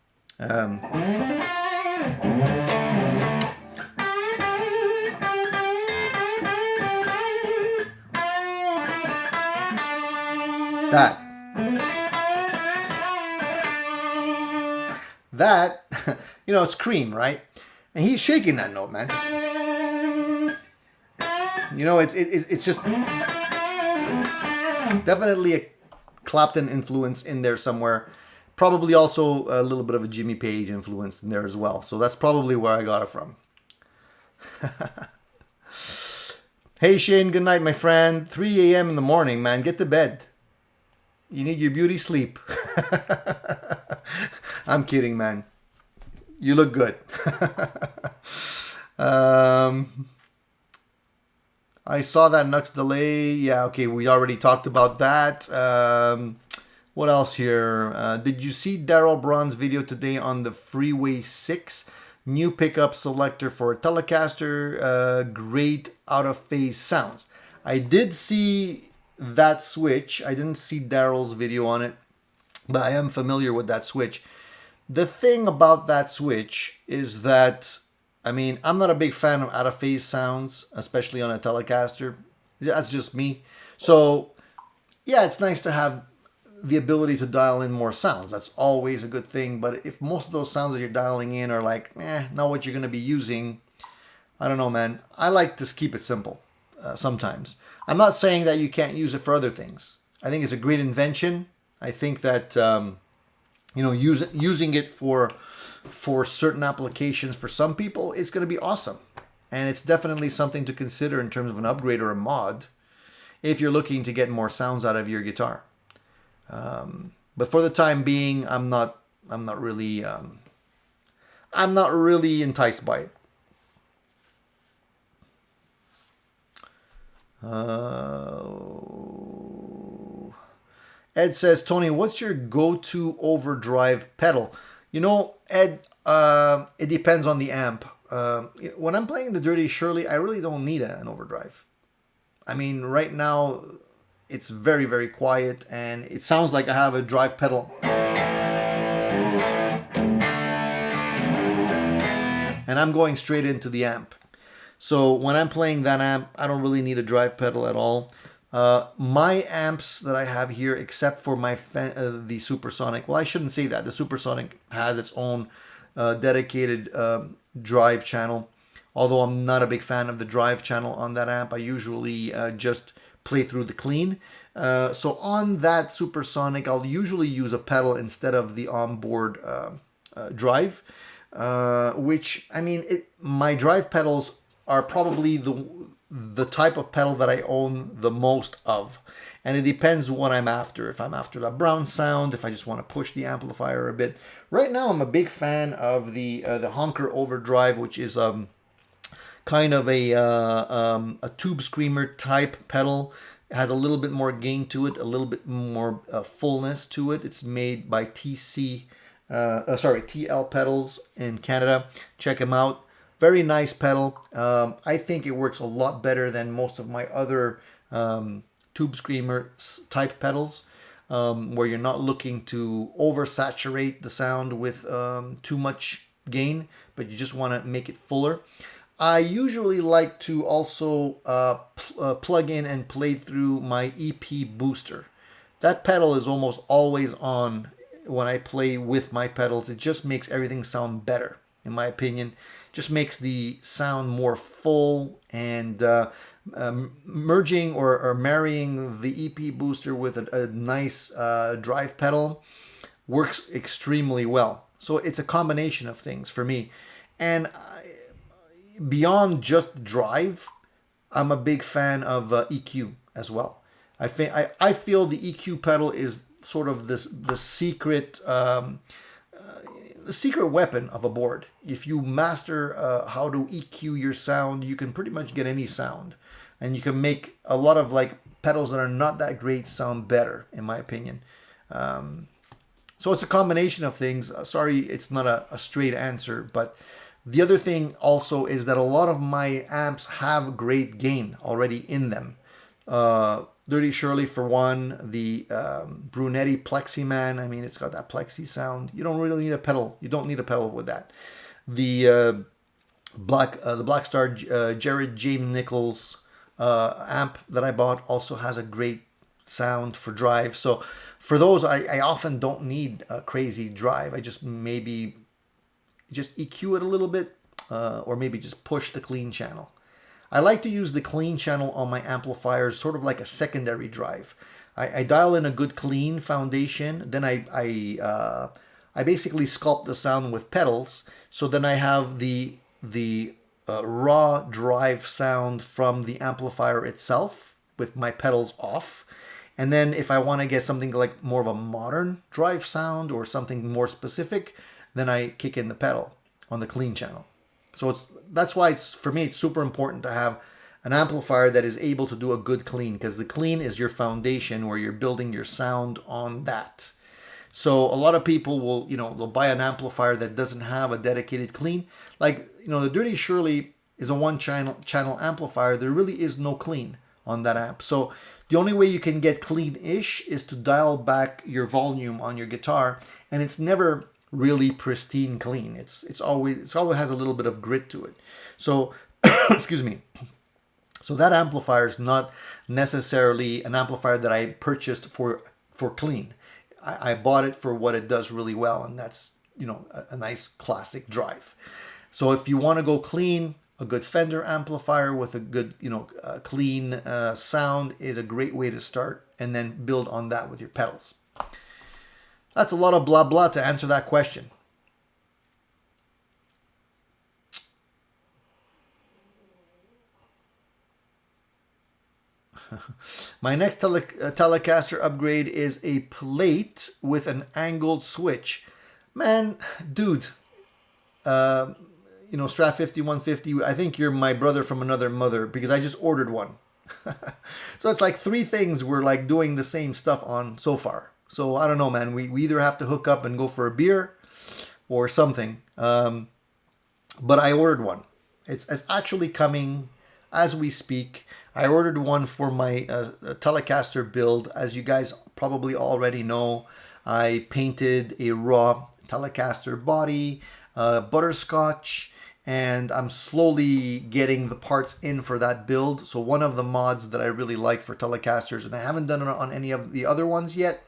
That, you know, it's Cream, right? And he's shaking that note, man. You know, it's just definitely a Clapton influence in there somewhere. Probably also a little bit of a Jimmy Page influence in there as well. So that's probably where I got it from. Hey Shane, good night, my friend. 3 a.m. in the morning, man. Get to bed. You need your beauty sleep. I'm kidding, man. You look good. I saw that Nux delay. Yeah, okay, we already talked about that. What else here? Did you see Daryl Braun's video today on the Freeway 6? New pickup selector for a Telecaster. Great out of phase sounds. I did see that switch. I didn't see Daryl's video on it, but I am familiar with that switch. The thing about that switch is that, I mean, I'm not a big fan of out of phase sounds, especially on a Telecaster. That's just me. So, yeah, it's nice to have the ability to dial in more sounds. That's always a good thing. But if most of those sounds that you're dialing in are like, not what you're going to be using, I don't know, man. I like to keep it simple sometimes. I'm not saying that you can't use it for other things. I think it's a great invention. I think that, using it for certain applications for some people, it's going to be awesome. And it's definitely something to consider in terms of an upgrade or a mod if you're looking to get more sounds out of your guitar. But for the time being, I'm not really enticed by it. Ed says, Tony, what's your go-to overdrive pedal? You know, Ed, it depends on the amp. When I'm playing the Dirty Shirley, I really don't need an overdrive. I mean, right now, it's very, very quiet, and it sounds like I have a drive pedal. And I'm going straight into the amp. So when I'm playing that amp, I don't really need a drive pedal at all. My amps that I have here, except for the Supersonic, well, I shouldn't say that. The Supersonic has its own dedicated drive channel. Although I'm not a big fan of the drive channel on that amp, I usually just play through the clean. So on that Supersonic, I'll usually use a pedal instead of the onboard drive, which, I mean, my drive pedals are probably the type of pedal that I own the most of. And it depends what I'm after. If I'm after that brown sound, if I just want to push the amplifier a bit. Right now, I'm a big fan of the Honker Overdrive, which is kind of a tube screamer type pedal. It has a little bit more gain to it, a little bit more fullness to it. It's made by TL Pedals in Canada. Check them out. Very nice pedal. I think it works a lot better than most of my other tube screamer type pedals, where you're not looking to oversaturate the sound with too much gain, but you just want to make it fuller. I usually like to also plug in and play through my EP booster. That pedal is almost always on when I play with my pedals. It just makes everything sound better, in my opinion. Just makes the sound more full, and merging or marrying the EP booster with a nice drive pedal works extremely well. So it's a combination of things for me. And beyond just drive, I'm a big fan of EQ as well. I feel the EQ pedal is sort of the secret weapon of a board. If you master how to EQ your sound, you can pretty much get any sound, and you can make a lot of like pedals that are not that great sound better, in my opinion. So it's a combination of things. Sorry, it's not a straight answer, but the other thing also is that a lot of my amps have great gain already in them. Dirty Shirley for one, the Brunetti Pleximan. I mean, it's got that plexi sound. You don't really need a pedal. You don't need a pedal with that. The Black Star Jared James Nichols amp that I bought also has a great sound for drive. So for those, I often don't need a crazy drive. I just maybe just EQ it a little bit, or maybe just push the clean channel. I like to use the clean channel on my amplifiers, sort of like a secondary drive. I dial in a good clean foundation, then I basically sculpt the sound with pedals. So then I have the raw drive sound from the amplifier itself with my pedals off. And then if I want to get something like more of a modern drive sound or something more specific, then I kick in the pedal on the clean channel. So that's why for me it's super important to have an amplifier that is able to do a good clean, because the clean is your foundation where you're building your sound on that. So a lot of people will, they'll buy an amplifier that doesn't have a dedicated clean. Like, the Dirty Shirley is a one channel amplifier. There really is no clean on that amp. So the only way you can get clean-ish is to dial back your volume on your guitar, and it's never really pristine clean. It always has a little bit of grit to it. So excuse me. So that amplifier is not necessarily an amplifier that I purchased for clean. I bought it for what it does really well, and that's a nice classic drive. So if you want to go clean, a good Fender amplifier with a good clean sound is a great way to start, and then build on that with your pedals. That's a lot of blah blah to answer that question. My next Telecaster upgrade is a plate with an angled switch. Man, dude, Strat 5150, I think you're my brother from another mother, because I just ordered one. So it's like three things we're like doing the same stuff on so far. So I don't know, man. We either have to hook up and go for a beer or something. But I ordered one. It's actually coming as we speak. I ordered one for my Telecaster build. As you guys probably already know, I painted a raw Telecaster body, butterscotch, and I'm slowly getting the parts in for that build. So one of the mods that I really like for Telecasters, and I haven't done it on any of the other ones yet,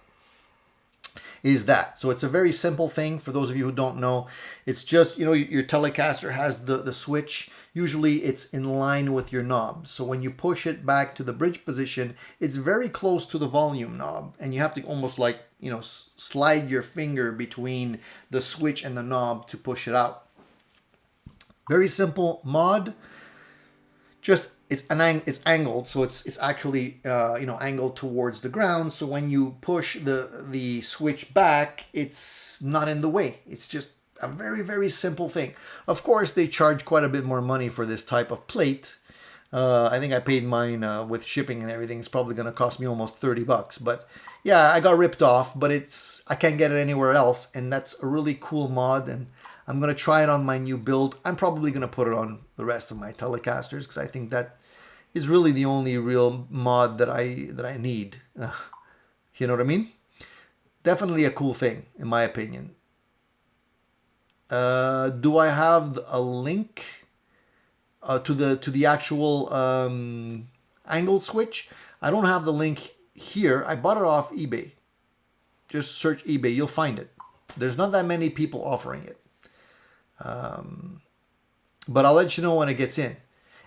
is that. So it's a very simple thing for those of you who don't know. It's just, your Telecaster has the switch. Usually it's in line with your knob. So when you push it back to the bridge position, it's very close to the volume knob. And you have to almost like, slide your finger between the switch and the knob to push it out. Very simple mod. Just it's angled, so it's actually angled towards the ground. So when you push the switch back, it's not in the way. It's just a very, very simple thing. Of course, they charge quite a bit more money for this type of plate. I think I paid mine with shipping and everything. It's probably going to cost me almost $30. But yeah, I got ripped off, but I can't get it anywhere else. And that's a really cool mod. And I'm going to try it on my new build. I'm probably going to put it on the rest of my Telecasters, because I think that is really the only real mod that I need. You know what I mean? Definitely a cool thing, in my opinion. Do I have a link to the actual angled switch? I don't have the link here. I bought it off eBay. Just search eBay. You'll find it. There's not that many people offering it. But I'll let you know when it gets in.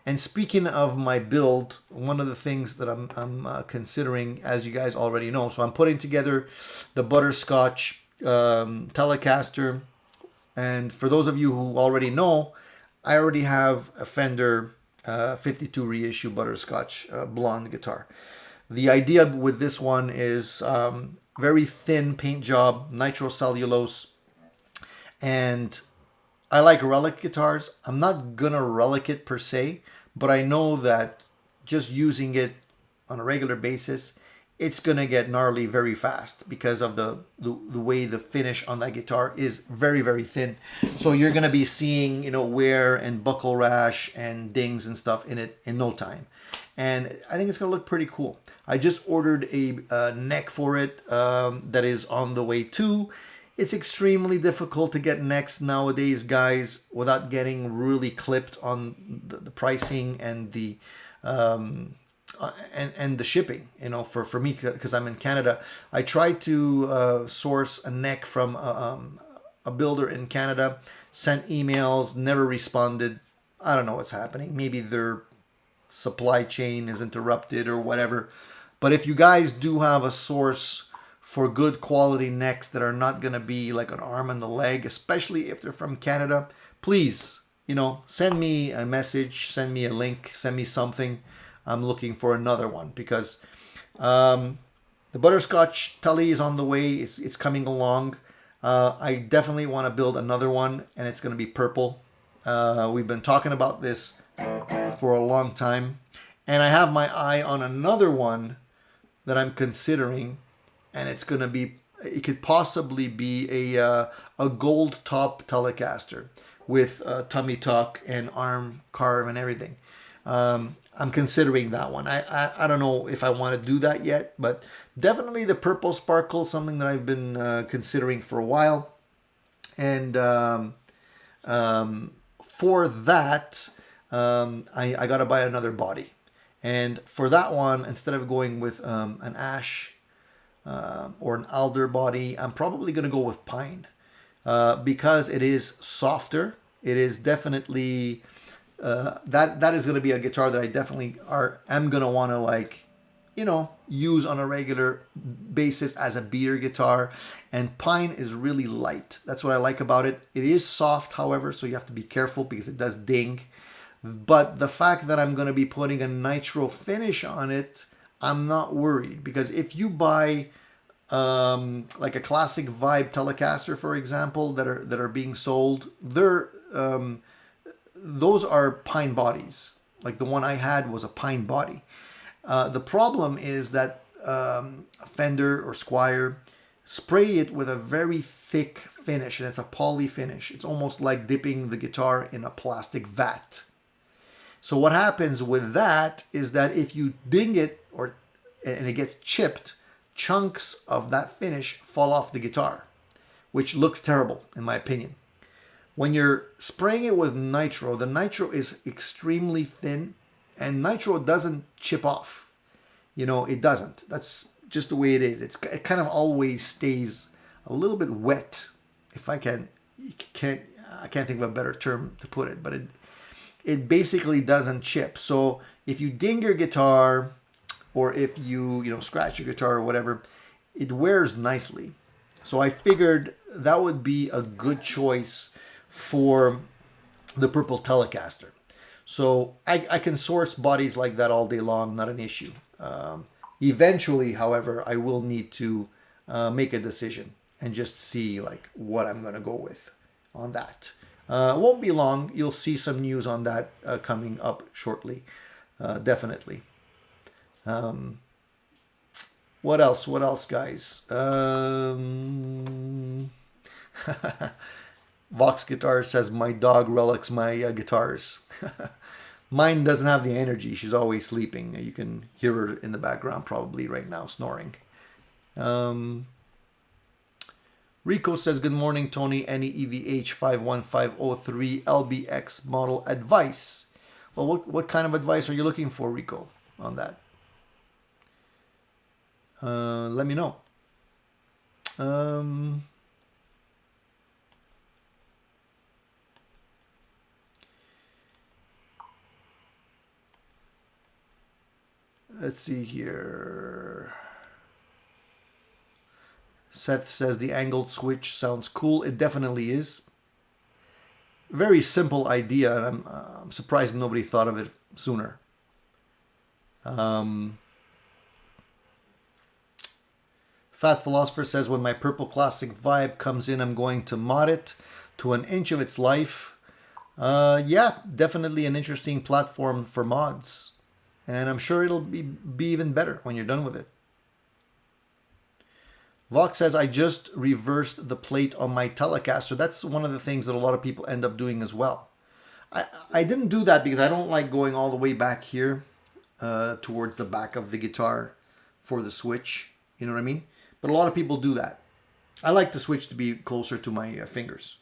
And speaking of my build, one of the things that I'm considering, as you guys already know, so I'm putting together the butterscotch Telecaster. And for those of you who already know, I already have a Fender 52 reissue butterscotch blonde guitar. The idea with this one is very thin paint job, nitrocellulose, and I like relic guitars. I'm not gonna relic it per se, but I know that just using it on a regular basis, it's gonna get gnarly very fast because of the way the finish on that guitar is very, very thin. So you're gonna be seeing wear and buckle rash and dings and stuff in it in no time. And I think it's gonna look pretty cool. I just ordered a neck for it that is on the way too. It's extremely difficult to get necks nowadays, guys, without getting really clipped on the pricing and the and the shipping. For me, because I'm in Canada, I tried to source a neck from a builder in Canada. Sent emails, never responded. I don't know what's happening. Maybe their supply chain is interrupted or whatever. But if you guys do have a source for good quality necks that are not going to be like an arm and a leg, especially if they're from Canada, please, send me a message, send me a link, send me something. I'm looking for another one because the butterscotch Tele is on the way. It's coming along. I definitely want to build another one, and it's going to be purple. We've been talking about this for a long time. And I have my eye on another one that I'm considering, and it's going to be, it could possibly be a gold top Telecaster with tummy tuck and arm carve and everything. I'm considering that one. I don't know if I want to do that yet, but definitely the purple sparkle, something that I've been considering for a while. And for that, I got to buy another body. And for that one, instead of going with an ash or an alder body, I'm probably going to go with pine because it is softer. It is definitely that is going to be a guitar that I definitely am going to want to, like, use on a regular basis as a beater guitar. And pine is really light. That's what I like about it. It is soft, however, so you have to be careful because it does ding. But the fact that I'm going to be putting a nitro finish on it, I'm not worried, because if you buy like a classic vibe Telecaster, for example, that are being sold, those are pine bodies. Like the one I had was a pine body. The problem is that Fender or Squier spray it with a very thick finish, and it's a poly finish. It's almost like dipping the guitar in a plastic vat. So what happens with that is that if you ding it and it gets chipped, chunks of that finish fall off the guitar, which looks terrible in my opinion. When you're spraying it with nitro, the nitro is extremely thin, and nitro doesn't chip off. It doesn't. That's just the way it is. It kind of always stays a little bit wet. If I can't think of a better term to put it, but it basically doesn't chip. So if you ding your guitar, or if you scratch your guitar or whatever, it wears nicely. So I figured that would be a good choice for the purple Telecaster. So I can source bodies like that all day long, not an issue. Eventually, however, I will need to make a decision and just see like what I'm going to go with on that. It won't be long. You'll see some news on that coming up shortly. Definitely. What else, guys? Vox Guitar says, my dog relics my guitars. Mine doesn't have the energy. She's always sleeping. You can hear her in the background probably right now snoring. Rico says, good morning, Tony. Any EVH 51503 LBX model advice? Well, what kind of advice are you looking for, Rico, on that? Let me know. Let's see here. Seth says the angled switch sounds cool. It definitely is. Very simple idea, and I'm surprised nobody thought of it sooner. Fat Philosopher says, when my Purple Classic Vibe comes in, I'm going to mod it to an inch of its life. Yeah, definitely an interesting platform for mods. And I'm sure it'll be even better when you're done with it. Vox says, I just reversed the plate on my Telecaster. That's one of the things that a lot of people end up doing as well. I didn't do that because I don't like going all the way back here towards the back of the guitar for the switch. You know what I mean? But a lot of people do that. I like the switch to be closer to my fingers.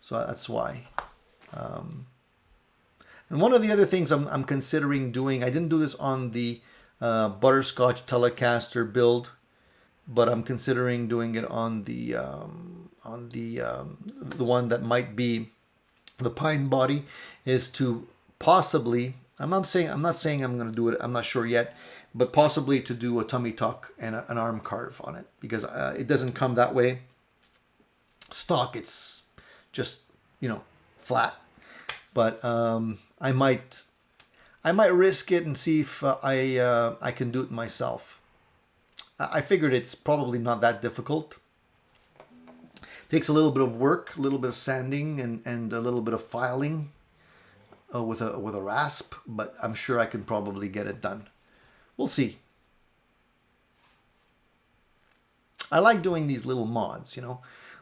So that's why. And one of the other things I'm considering doing, I didn't do this on the Butterscotch Telecaster build, but I'm considering doing it on the one that might be the pine body, is to possibly, I'm not saying I'm going to do it, I'm not sure yet, but possibly to do a tummy tuck and an arm carve on it, because it doesn't come that way stock. It's just, flat. But I might risk it and see if I can do it myself. I figured it's probably not that difficult. Takes a little bit of work, a little bit of sanding, and a little bit of filing. with a rasp, but I'm sure I can probably get it done. We'll see. I like doing these little mods,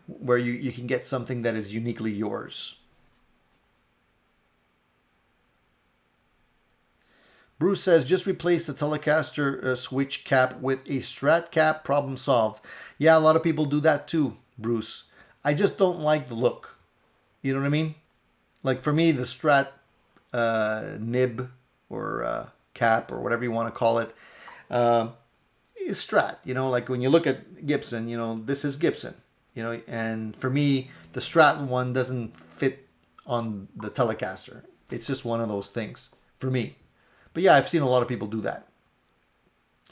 where you can get something that is uniquely yours. Bruce says, just replace the Telecaster switch cap with a Strat cap, problem solved. Yeah, a lot of people do that too, Bruce. I just don't like the look. You know what I mean? Like for me, the Strat nib or cap or whatever you want to call it is Strat. Like when you look at Gibson, this is Gibson. And for me, the Strat one doesn't fit on the Telecaster. It's just one of those things for me. But yeah, I've seen a lot of people do that.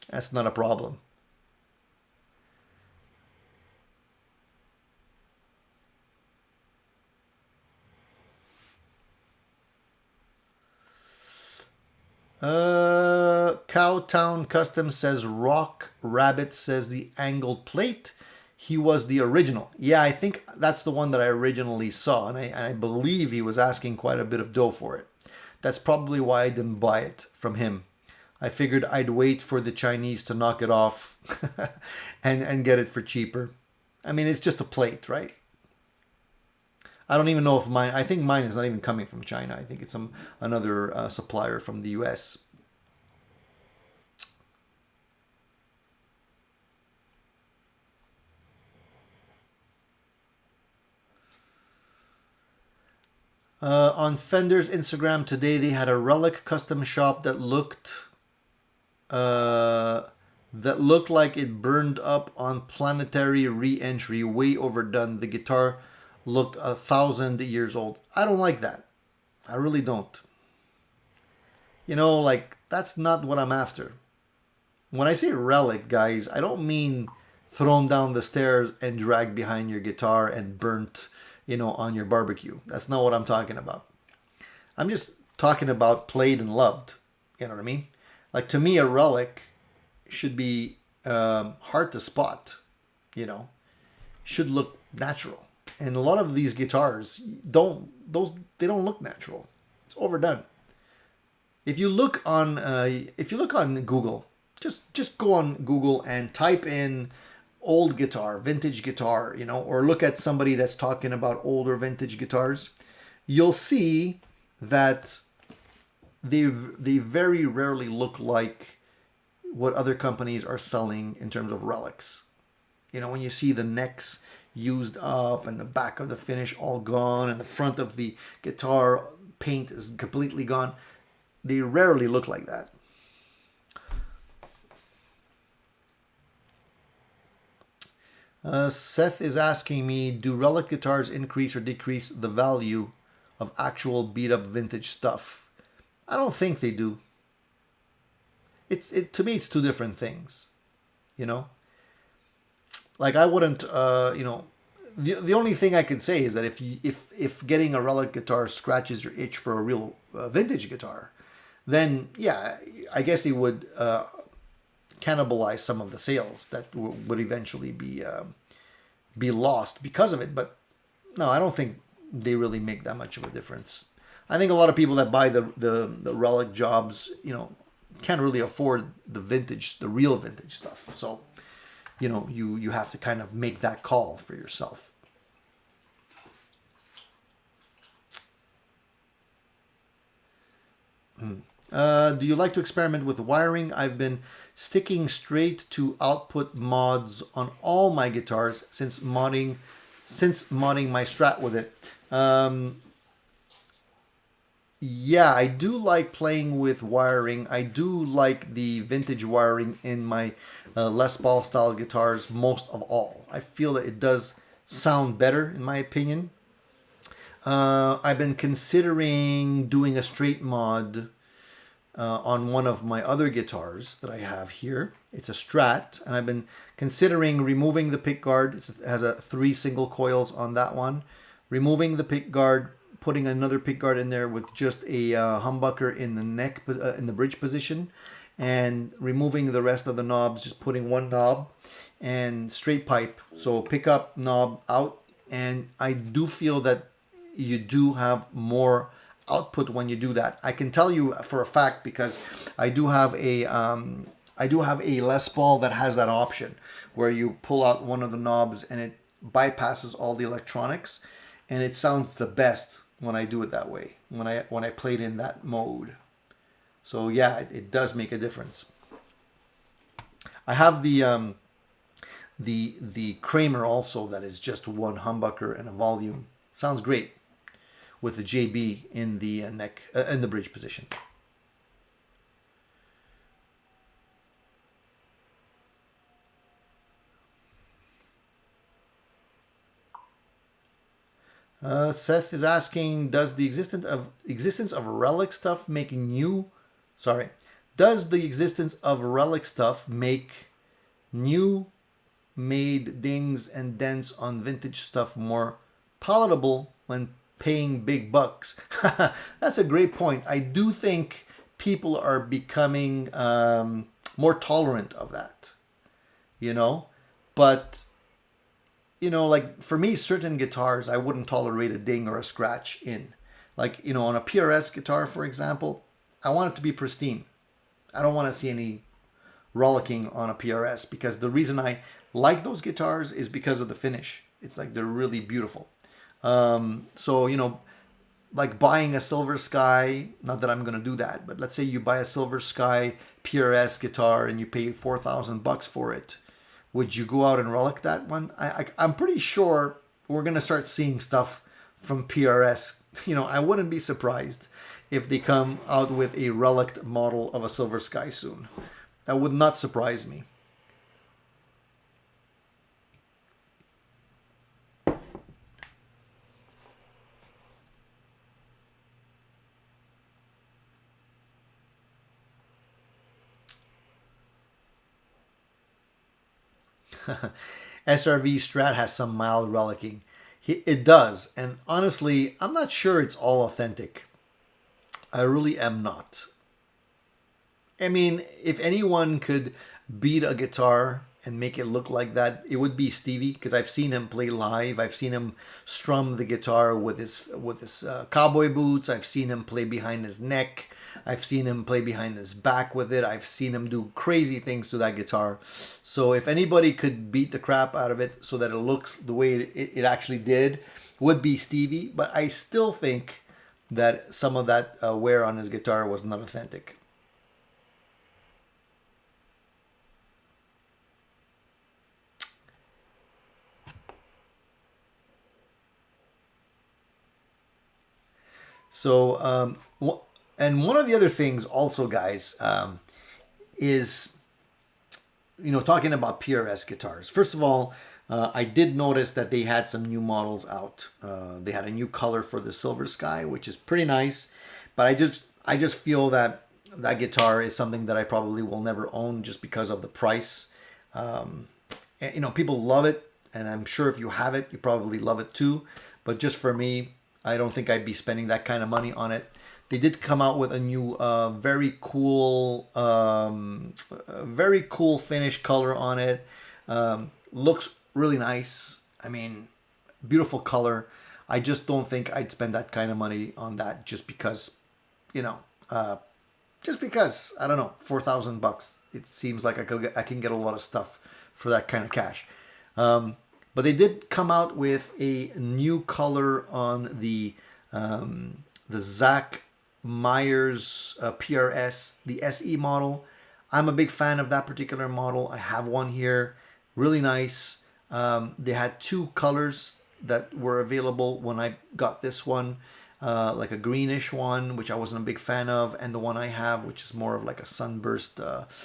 That's not a problem. Cowtown Custom says Rock Rabbit says the angled plate. He was the original. Yeah, I think that's the one that I originally saw, and I believe he was asking quite a bit of dough for it. That's probably why I didn't buy it from him. I figured I'd wait for the Chinese to knock it off and get it for cheaper. I mean, it's just a plate, right? I don't even know if mine, I think mine is not even coming from China. I think it's another supplier from the US. On Fender's Instagram today, they had a Relic custom shop that looked like it burned up on planetary re-entry, way overdone. The guitar looked 1,000 years old. I don't like that. I really don't. Like that's not what I'm after. When I say relic, guys, I don't mean thrown down the stairs and dragged behind your guitar and burnt on your barbecue. That's not what I'm talking about. I'm just talking about played and loved. You know what I mean? Like to me, a relic should be hard to spot. Should look natural. And a lot of these guitars don't look natural. It's overdone. If you look on Google, just go on Google and type in old guitar, vintage guitar, or look at somebody that's talking about older vintage guitars, you'll see that they very rarely look like what other companies are selling in terms of relics. When you see the necks used up and the back of the finish all gone and the front of the guitar paint is completely gone, they rarely look like that. Seth is asking me, do relic guitars increase or decrease the value of actual beat up vintage stuff? I don't think they do. To me, it's two different things. Like I wouldn't, the only thing I can say is that if getting a relic guitar scratches your itch for a real vintage guitar, then yeah, I guess it would cannibalize some of the sales that would eventually be lost because of it. But no, I don't think they really make that much of a difference. I think a lot of people that buy the relic jobs, can't really afford the real vintage stuff. So, you have to kind of make that call for yourself. Do you like to experiment with wiring? I've been sticking straight to output mods on all my guitars since modding my Strat with it. Yeah, I do like playing with wiring. I do like the vintage wiring in my Les Paul style guitars most of all. I feel that it does sound better in my opinion. I've been considering doing a straight mod on one of my other guitars that I have here. It's a Strat, and I've been considering removing the pickguard. It has 3 single coils on that one. Removing the pickguard, putting another pickguard in there with just a humbucker in the neck, in the bridge position, and removing the rest of the knobs, just putting one knob and straight pipe. So pickup knob out, and I do feel that you do have more output when you do that. I can tell you for a fact because I do have a Les Paul that has that option where you pull out one of the knobs and it bypasses all the electronics, and it sounds the best when I do it that way, when I play it in that mode. So yeah, it does make a difference. I have the Kramer also that is just one humbucker and a volume. Sounds great with the JB in the neck in the bridge position. Seth is asking, does the existence of relic stuff make new? Sorry, does the existence of relic stuff make new made dings and dents on vintage stuff more palatable when paying big bucks? That's a great point. I do think people are becoming more tolerant of that, you know, but you know, like for me, certain guitars, I wouldn't tolerate a ding or a scratch in. Like, you know, on a PRS guitar, for example, I want it to be pristine. I don't want to see any rollicking on a PRS because the reason I like those guitars is because of the finish. It's like they're really beautiful. So, you know, like buying a Silver Sky, not that I'm going to do that, but let's say you buy a Silver Sky PRS guitar and you pay $4,000 for it. Would you go out and relic that one? I'm pretty sure we're going to start seeing stuff from PRS. You know, I wouldn't be surprised if they come out with a relic model of a Silver Sky soon. That would not surprise me. SRV Strat has some mild relicking. It does. And honestly, I'm not sure it's all authentic. I really am not. I mean, if anyone could beat a guitar and make it look like that, it would be Stevie, because I've seen him play live. I've seen him strum the guitar with his cowboy boots. I've seen him play behind his neck. I've seen him play behind his back with it. I've seen him do crazy things to that guitar. So if anybody could beat the crap out of it so that it looks the way it actually did, would be Stevie. But I still think that some of that wear on his guitar was not authentic. So, and one of the other things also, guys, is, you know, talking about PRS guitars. First of all, I did notice that they had some new models out. They had a new color for the Silver Sky, which is pretty nice. But I just feel that that guitar is something that I probably will never own just because of the price. And, you know, people love it, and I'm sure if you have it, you probably love it too. But just for me, I don't think I'd be spending that kind of money on it. They did come out with a new, very cool finish color on it. Looks really nice. I mean, beautiful color. I just don't think I'd spend that kind of money on that just because, you know, just because, I don't know, $4,000. It seems like I can get a lot of stuff for that kind of cash. But they did come out with a new color on the Zach Myers PRS, the SE model. I'm a big fan of that particular model. I have one here, really nice. They had two colors that were available when I got this one, like a greenish one, which I wasn't a big fan of, and the one I have, which is more of like a sunburst, not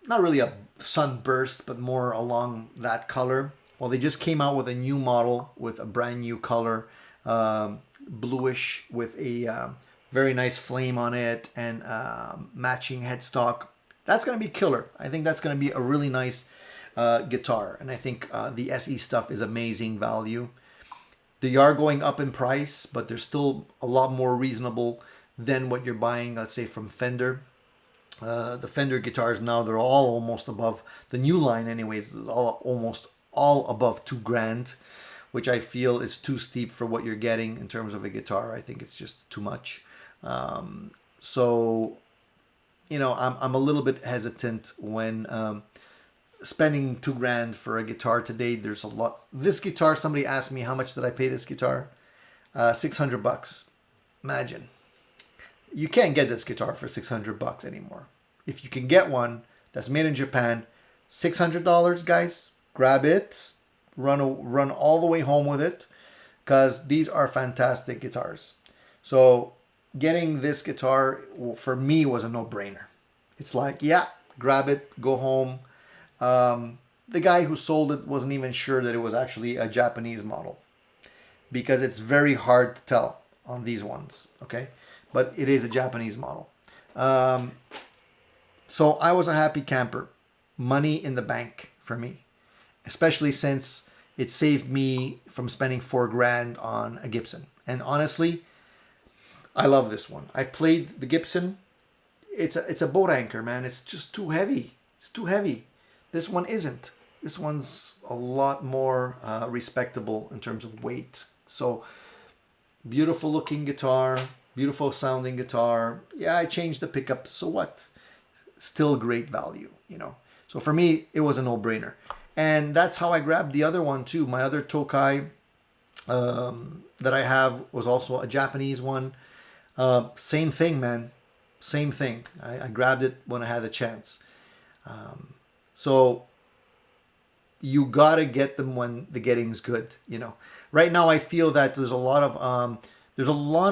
really a sunburst, but more along that color. Well, they just came out with a new model with a brand new color, bluish with a very nice flame on it and matching headstock. That's going to be killer. I think that's going to be a really nice guitar. And I think the SE stuff is amazing value. They are going up in price, but they're still a lot more reasonable than what you're buying, let's say, from Fender. The Fender guitars now, they're all almost above, the new line anyways, is almost all above $2,000, which I feel is too steep for what you're getting in terms of a guitar. I think it's just too much. So, you know, I'm a little bit hesitant when spending $2,000 for a guitar today. There's a lot. This guitar, somebody asked me how much did I pay this guitar? $600. Imagine. You can't get this guitar for $600 anymore. If you can get one that's made in Japan, $600, guys, grab it, run all the way home with it, because these are fantastic guitars. So getting this guitar for me was a no-brainer. It's like, yeah, grab it, go home. The guy who sold it wasn't even sure that it was actually a Japanese model, because it's very hard to tell on these ones, okay? But it is a Japanese model. So I was a happy camper. Money in the bank for me, especially since it saved me from spending $4,000 on a Gibson. And honestly, I love this one. I've played the Gibson. It's a boat anchor, man. It's just too heavy. It's too heavy. This one isn't. This one's a lot more respectable in terms of weight. So beautiful looking guitar, beautiful sounding guitar. Yeah, I changed the pickup. So what? Still great value, you know. So for me, it was a no-brainer. And that's how I grabbed the other one too. My other Tokai that I have was also a Japanese one. Same thing, man. Same thing. I grabbed it when I had a chance. So you gotta get them when the getting's good, you know. Right now, I feel that there's a lot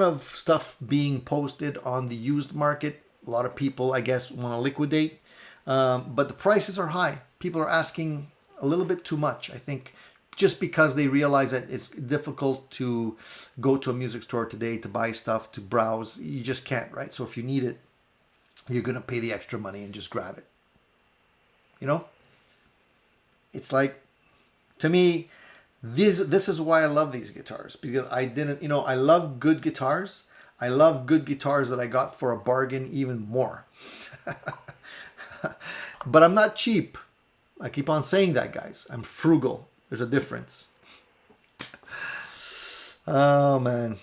of stuff being posted on the used market. A lot of people, I guess, want to liquidate, but the prices are high. People are asking a little bit too much, I think, just because they realize that it's difficult to go to a music store today to buy stuff, to browse. You just can't, right? So if you need it, you're going to pay the extra money and just grab it. You know? It's like, to me, this is why I love these guitars, because I love good guitars. I love good guitars that I got for a bargain even more. But I'm not cheap. I keep on saying that, guys. I'm frugal. There's a difference. Oh, man.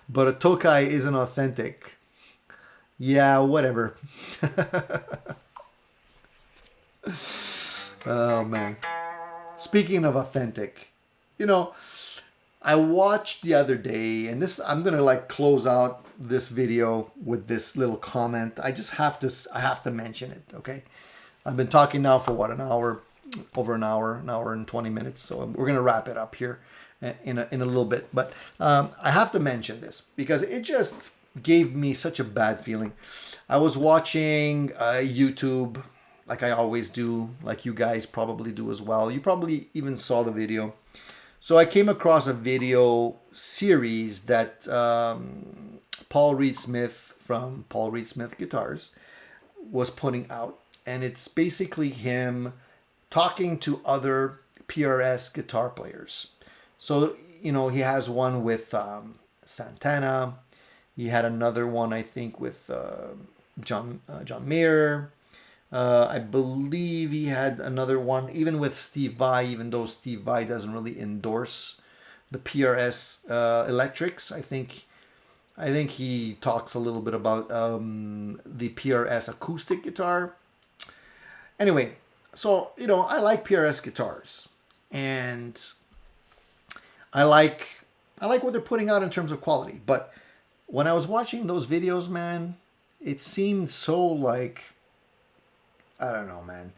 But a Tokai isn't authentic. Yeah, whatever. Oh, man. Speaking of authentic, you know, I watched the other day, and I'm going to like close out this video with this little comment. I have to mention it, okay? I've been talking now for what, over an hour and 20 minutes. So we're going to wrap it up here in a little bit. But I have to mention this because it just gave me such a bad feeling. I was watching YouTube like I always do, like you guys probably do as well. You probably even saw the video. So I came across a video series that Paul Reed Smith from Paul Reed Smith Guitars was putting out. And it's basically him talking to other PRS guitar players. So, you know, he has one with Santana. He had another one, I think, with John Mayer. I believe he had another one, even with Steve Vai, even though Steve Vai doesn't really endorse the PRS electrics. I think he talks a little bit about the PRS acoustic guitar. Anyway, so, you know, I like PRS guitars, and I like what they're putting out in terms of quality. But when I was watching those videos, man, it seemed so like, I don't know, man.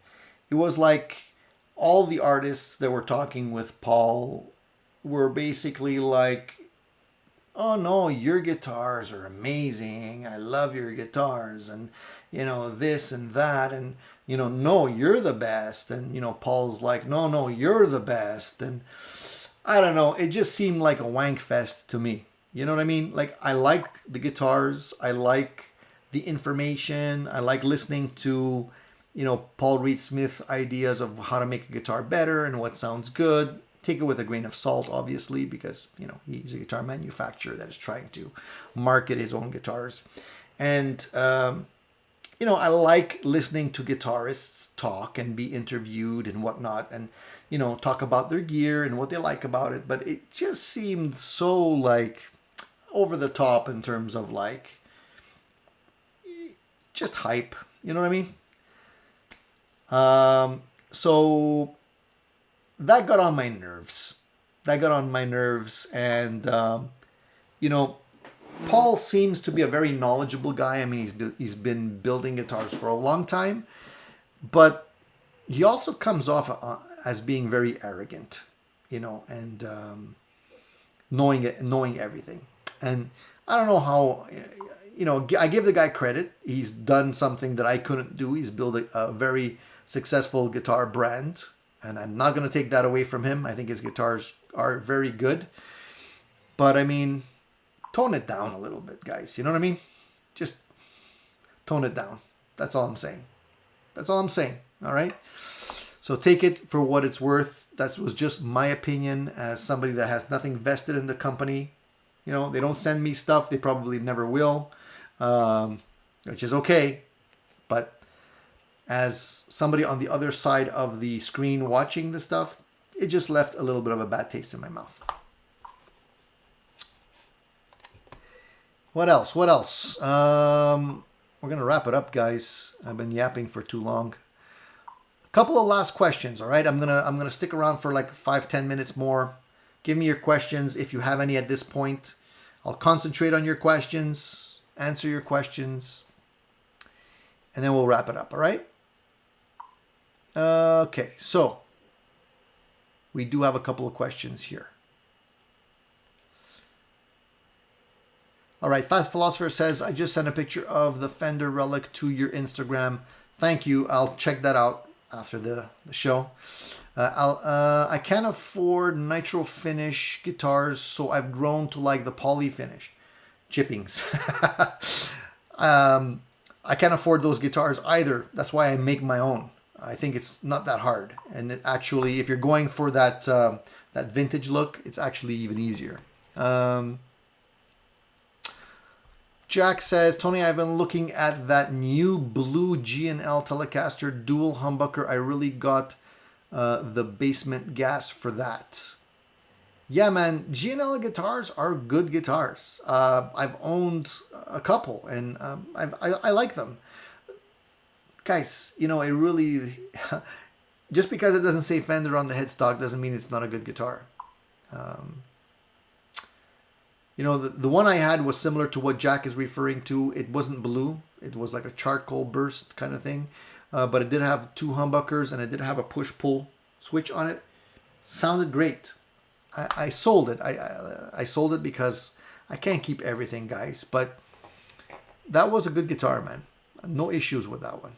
It was like all the artists that were talking with Paul were basically like, oh no, your guitars are amazing. I love your guitars, and, you know, this and that, and, you know, no, you're the best. And, you know, Paul's like, no, you're the best. And I don't know. It just seemed like a wank fest to me. You know what I mean? Like, I like the guitars. I like the information. I like listening to, you know, Paul Reed Smith ideas of how to make a guitar better and what sounds good. Take it with a grain of salt, obviously, because, you know, he's a guitar manufacturer that is trying to market his own guitars. And I like listening to guitarists talk and be interviewed and whatnot, and talk about their gear and what they like about it. But it just seemed so like over the top in terms of like just hype. You know what I mean? So that got on my nerves. And Paul seems to be a very knowledgeable guy. I mean, he's been building guitars for a long time, but he also comes off as being very arrogant, and knowing everything. And I don't know how. I give the guy credit. He's done something that I couldn't do. He's built a very successful guitar brand, and I'm not going to take that away from him. I think his guitars are very good, but I mean, tone it down a little bit, guys. You know what I mean? Just tone it down. That's all I'm saying. All right? So take it for what it's worth. That was just my opinion as somebody that has nothing vested in the company. They don't send me stuff. They probably never will, which is okay. But as somebody on the other side of the screen watching the stuff, it just left a little bit of a bad taste in my mouth. What else? We're going to wrap it up, guys. I've been yapping for too long. A couple of last questions, all right? I'm going to stick around for like 5-10 minutes more. Give me your questions if you have any at this point. I'll concentrate on your questions, answer your questions, and then we'll wrap it up, all right? Okay, so we do have a couple of questions here. All right, Fast Philosopher says, I just sent a picture of the Fender Relic to your Instagram. Thank you. I'll check that out after the show. I can't afford nitro finish guitars, so I've grown to like the poly finish chippings. I can't afford those guitars either. That's why I make my own. I think it's not that hard. And actually, if you're going for that vintage look, it's actually even easier. Jack says, Tony, I've been looking at that new blue G&L Telecaster dual humbucker. I really got the basement gas for that. Yeah, man, G&L guitars are good guitars. I've owned a couple, and I like them. Guys, it really... just because it doesn't say Fender on the headstock doesn't mean it's not a good guitar. The one I had was similar to what Jack is referring to. It wasn't blue. It was like a charcoal burst kind of thing. But it did have two humbuckers, and it did have a push-pull switch on it. Sounded great. I sold it. I sold it because I can't keep everything, guys. But that was a good guitar, man. No issues with that one.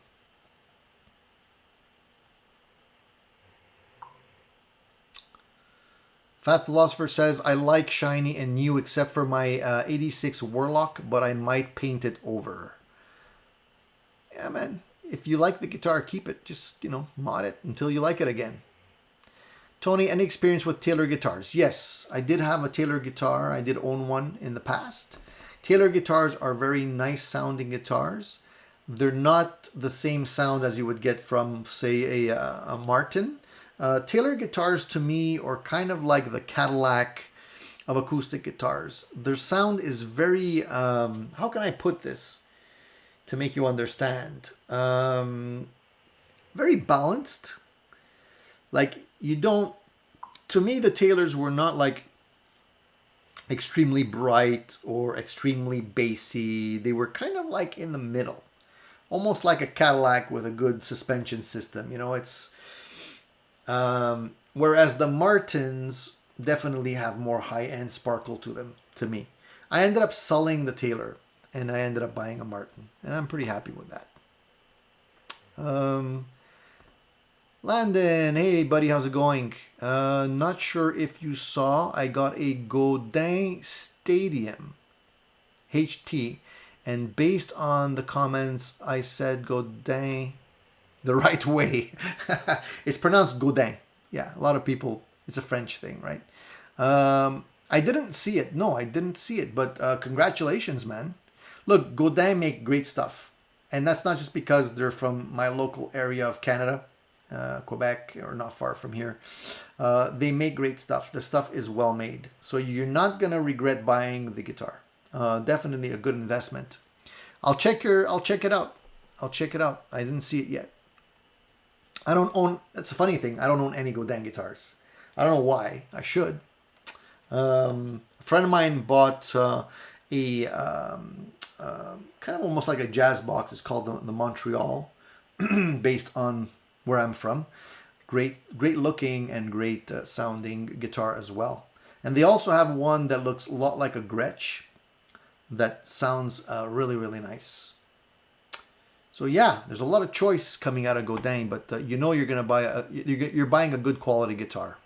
Fat Philosopher says, I like shiny and new except for my 86 Warlock, but I might paint it over. Yeah, man. If you like the guitar, keep it. Just, mod it until you like it again. Tony, any experience with Taylor guitars? Yes, I did have a Taylor guitar. I did own one in the past. Taylor guitars are very nice sounding guitars. They're not the same sound as you would get from, say, a Martin. Taylor guitars to me are kind of like the Cadillac of acoustic guitars. Their sound is very, how can I put this to make you understand? Very balanced. Like to me the Taylors were not like extremely bright or extremely bassy. They were kind of like in the middle. Almost like a Cadillac with a good suspension system. It's... whereas the Martins definitely have more high-end sparkle to them, to me. I ended up selling the Taylor, and I ended up buying a Martin, and I'm pretty happy with that. Landon, hey buddy, how's it going? Not sure if you saw, I got a Godin Stadium HT, and based on the comments, I said Godin the right way. It's pronounced Godin. Yeah, a lot of people, it's a French thing, right? I didn't see it. No, I didn't see it, but congratulations, man. Look, Godin make great stuff. And that's not just because they're from my local area of Canada, Quebec, or not far from here. They make great stuff. The stuff is well made. So you're not going to regret buying the guitar. Definitely a good investment. I'll check it out. I'll check it out. I didn't see it yet. I don't own, that's a funny thing. I don't own any Godin guitars. I don't know why. I should. A friend of mine bought a kind of almost like a jazz box. It's called the Montreal, based on where I'm from. Great looking and great sounding guitar as well. And they also have one that looks a lot like a Gretsch that sounds really, really nice. So yeah, there's a lot of choice coming out of Godin, but you're gonna buy you're buying a good quality guitar.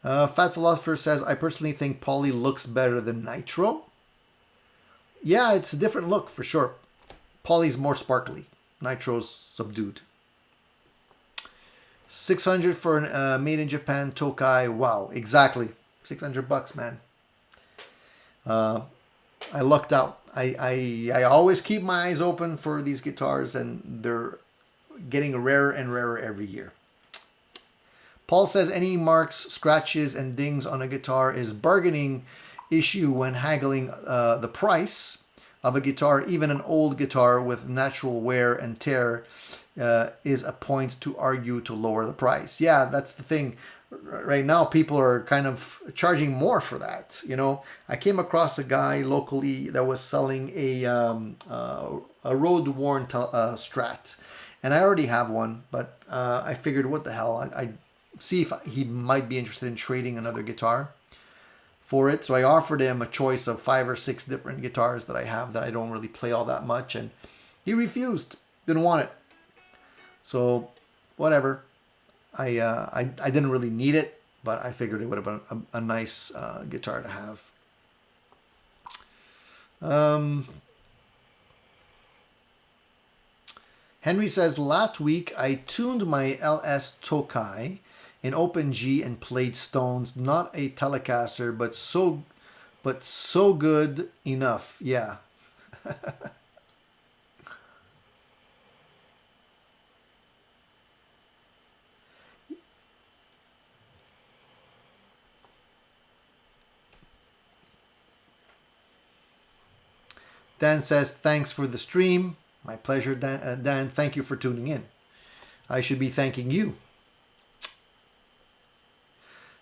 Fat Philosopher says, I personally think Poly looks better than Nitro. Yeah, it's a different look for sure. Poly's more sparkly. Nitro's subdued. 600 for an made in Japan Tokai. Wow, exactly. $600, man. I lucked out. I always keep my eyes open for these guitars, and they're getting rarer and rarer every year. Paul says any marks, scratches, and dings on a guitar is bargaining issue when haggling the price of a guitar. Even an old guitar with natural wear and tear is a point to argue to lower the price. Yeah, that's the thing. Right now, people are kind of charging more for that. You know, I came across a guy locally that was selling a road-worn Strat, and I already have one, but I figured, what the hell, I see if he might be interested in trading another guitar for it. So I offered him a choice of 5 or 6 different guitars that I have that I don't really play all that much, and he refused, didn't want it. So whatever. I didn't really need it, but I figured it would have been a nice guitar to have. Henry says, last week I tuned my LS Tokai in open G and played Stones, not a Telecaster, but so good enough. Yeah. Dan says, thanks for the stream. My pleasure, Dan. Thank you for tuning in. I should be thanking you.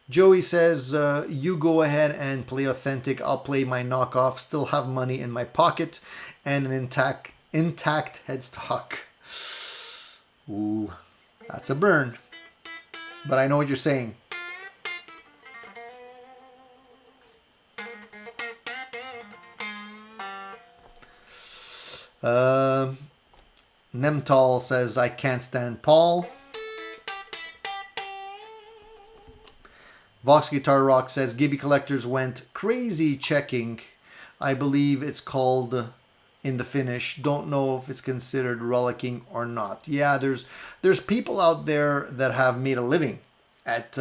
Joey says, you go ahead and play authentic. I'll play my knockoff. Still have money in my pocket and an intact headstock. Ooh, that's a burn. But I know what you're saying. Nemtal says, I can't stand Paul. Vox Guitar Rock says, Gibby Collectors went crazy checking. I believe it's called in the finish. Don't know if it's considered relicking or not. Yeah, there's people out there that have made a living at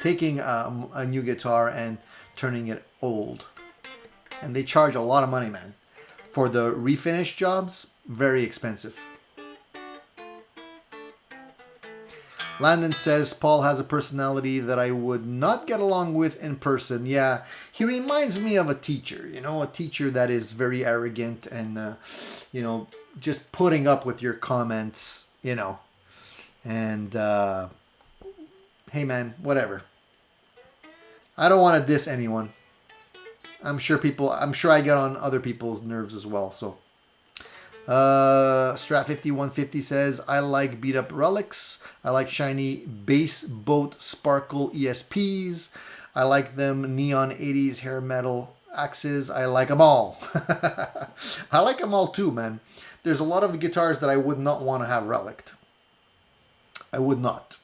taking a new guitar and turning it old. And they charge a lot of money, man. For the refinish jobs, very expensive. Landon says, Paul has a personality that I would not get along with in person. Yeah, he reminds me of a teacher, a teacher that is very arrogant and, just putting up with your comments, And, hey man, whatever. I don't want to diss anyone. I'm sure I get on other people's nerves as well. So, Strat5150 says, I like beat up relics. I like shiny bass boat sparkle ESPs. I like them neon 80s hair metal axes. I like them all. I like them all too, man. There's a lot of the guitars that I would not want to have relicked. I would not.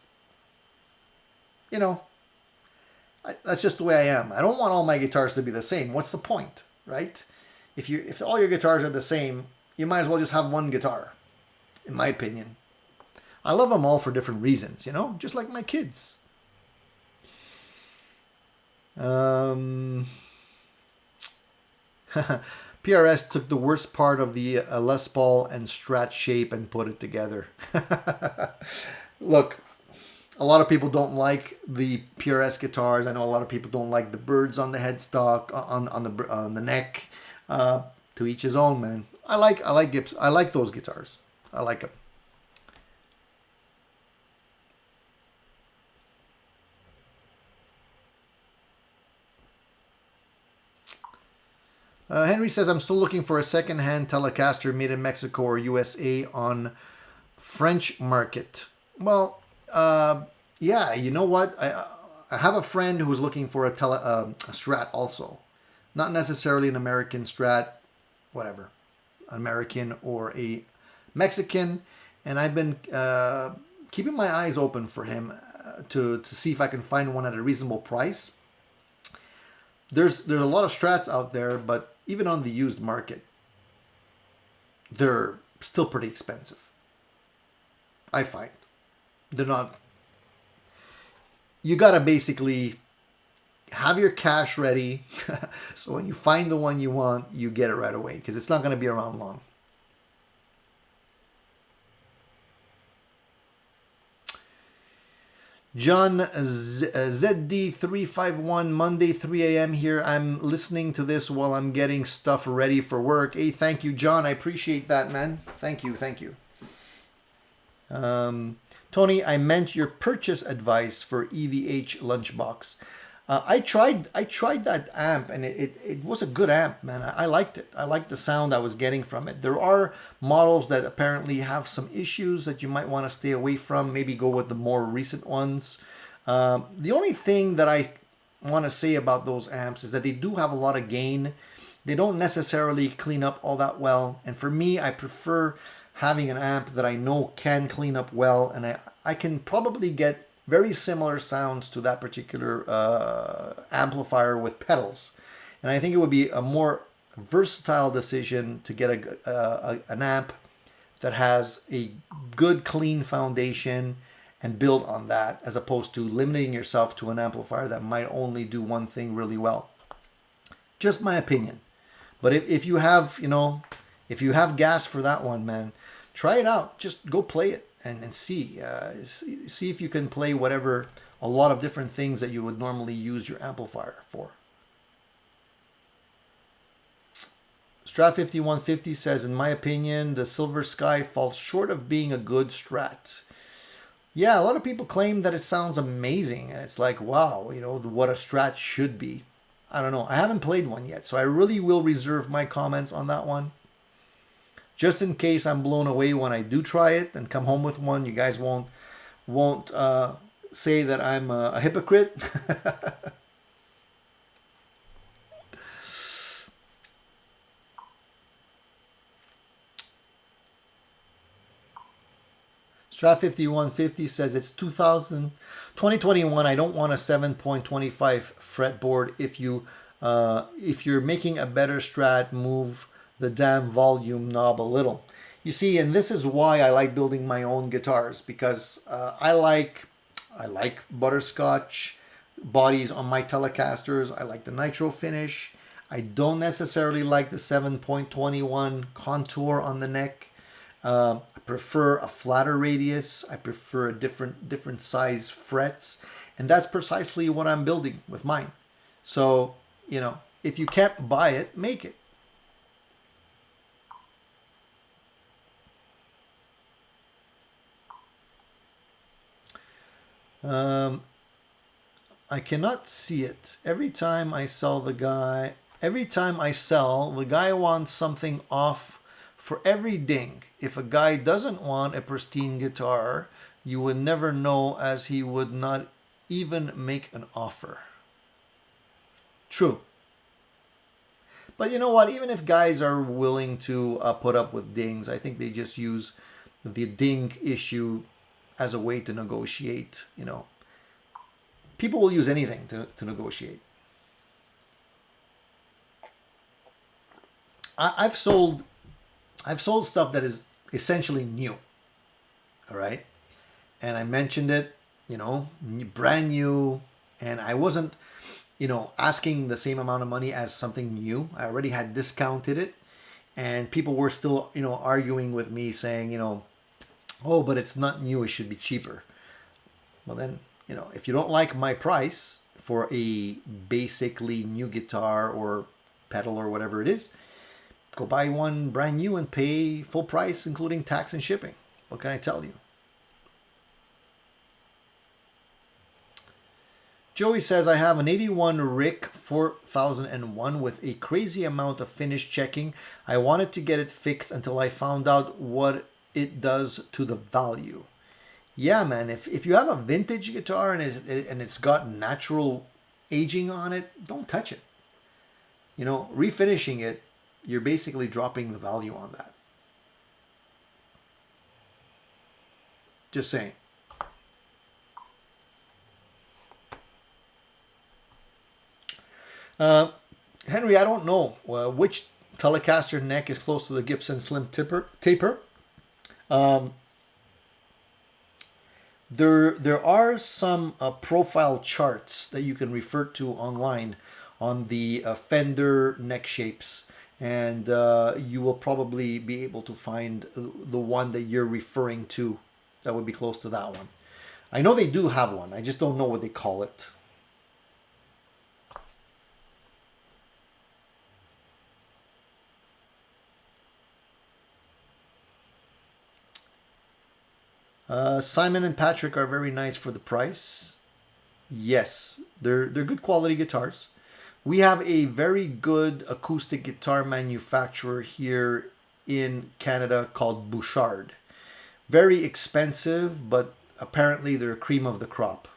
That's just the way I am. I don't want all my guitars to be the same. What's the point, right? If all your guitars are the same, you might as well just have one guitar, in my opinion. I love them all for different reasons, just like my kids. PRS took the worst part of the Les Paul and Strat shape and put it together. Look, a lot of people don't like the PRS guitars. I know a lot of people don't like the birds on the headstock, on the neck. To each his own, man. I like Gibson. I like those guitars. I like them. Henry says, I'm still looking for a second-hand Telecaster made in Mexico or USA on French market. Well, yeah, you know what? I have a friend who's looking for a Strat also. Not necessarily an American Strat, whatever. American or a Mexican. And I've been keeping my eyes open for him to see if I can find one at a reasonable price. There's a lot of Strats out there, but even on the used market, they're still pretty expensive. I find. They're not... You gotta basically have your cash ready, so when you find the one you want, you get it right away, because it's not gonna be around long. John ZD351, Monday 3 a.m. here. I'm listening to this while I'm getting stuff ready for work. Hey, thank you, John. I appreciate that, man. Thank you, thank you. Tony, I meant your purchase advice for EVH Lunchbox. I tried that amp, and it was a good amp, man. I liked it. I liked the sound I was getting from it. There are models that apparently have some issues that you might want to stay away from. Maybe go with the more recent ones. The only thing that I want to say about those amps is that they do have a lot of gain. They don't necessarily clean up all that well. And for me, I prefer having an amp that I know can clean up well. And I can probably get very similar sounds to that particular amplifier with pedals. And I think it would be a more versatile decision to get an amp that has a good clean foundation and build on that, as opposed to limiting yourself to an amplifier that might only do one thing really well. Just my opinion. But if you have, if you have gas for that one, man, try it out. Just go play it. And see if you can play a lot of different things that you would normally use your amplifier for. Strat 5150 says, in my opinion, the Silver Sky falls short of being a good Strat. Yeah, a lot of people claim that it sounds amazing, and it's like, wow, what a Strat should be. I don't know. I haven't played one yet, so I really will reserve my comments on that one. Just in case I'm blown away when I do try it and come home with one, you guys won't say that I'm a hypocrite. Strat 5150 says it's 2021. I don't want a 7.25 fretboard. If you're making a better Strat, move the damn volume knob a little. You see, and this is why I like building my own guitars, because I like butterscotch bodies on my Telecasters. I like the nitro finish. I don't necessarily like the 7.21 contour on the neck. I prefer a flatter radius. I prefer a different size frets, and that's precisely what I'm building with mine. So, if you can't buy it, make it. I cannot see it. Every time I sell, the guy wants something off for every ding. If a guy doesn't want a pristine guitar, you would never know, as he would not even make an offer. True. But you know what? Even if guys are willing to put up with dings, I think they just use the ding issue as a way to negotiate. People will use anything to negotiate. I've sold stuff that is essentially new. All right, and I mentioned it, brand new, and I wasn't, asking the same amount of money as something new. I already had discounted it, and people were still, arguing with me saying, oh, but it's not new, it should be cheaper. Well, then, if you don't like my price for a basically new guitar or pedal or whatever it is, go buy one brand new and pay full price, including tax and shipping. What can I tell you? Joey says, I have an 81 Rick 4001 with a crazy amount of finish checking. I wanted to get it fixed until I found out what it does to the value. Yeah, man, if you have a vintage guitar and it's got natural aging on it, don't touch it. Refinishing it, you're basically dropping the value on that. Just saying. Henry, I don't know which Telecaster neck is close to the Gibson Slim Taper. There are some profile charts that you can refer to online on the Fender neck shapes, and you will probably be able to find the one that you're referring to that would be close to that one. I know they do have one. I just don't know what they call it. Simon and Patrick are very nice for the price. Yes, they're good quality guitars. We have a very good acoustic guitar manufacturer here in Canada called Bouchard. Very expensive, but apparently they're cream of the crop.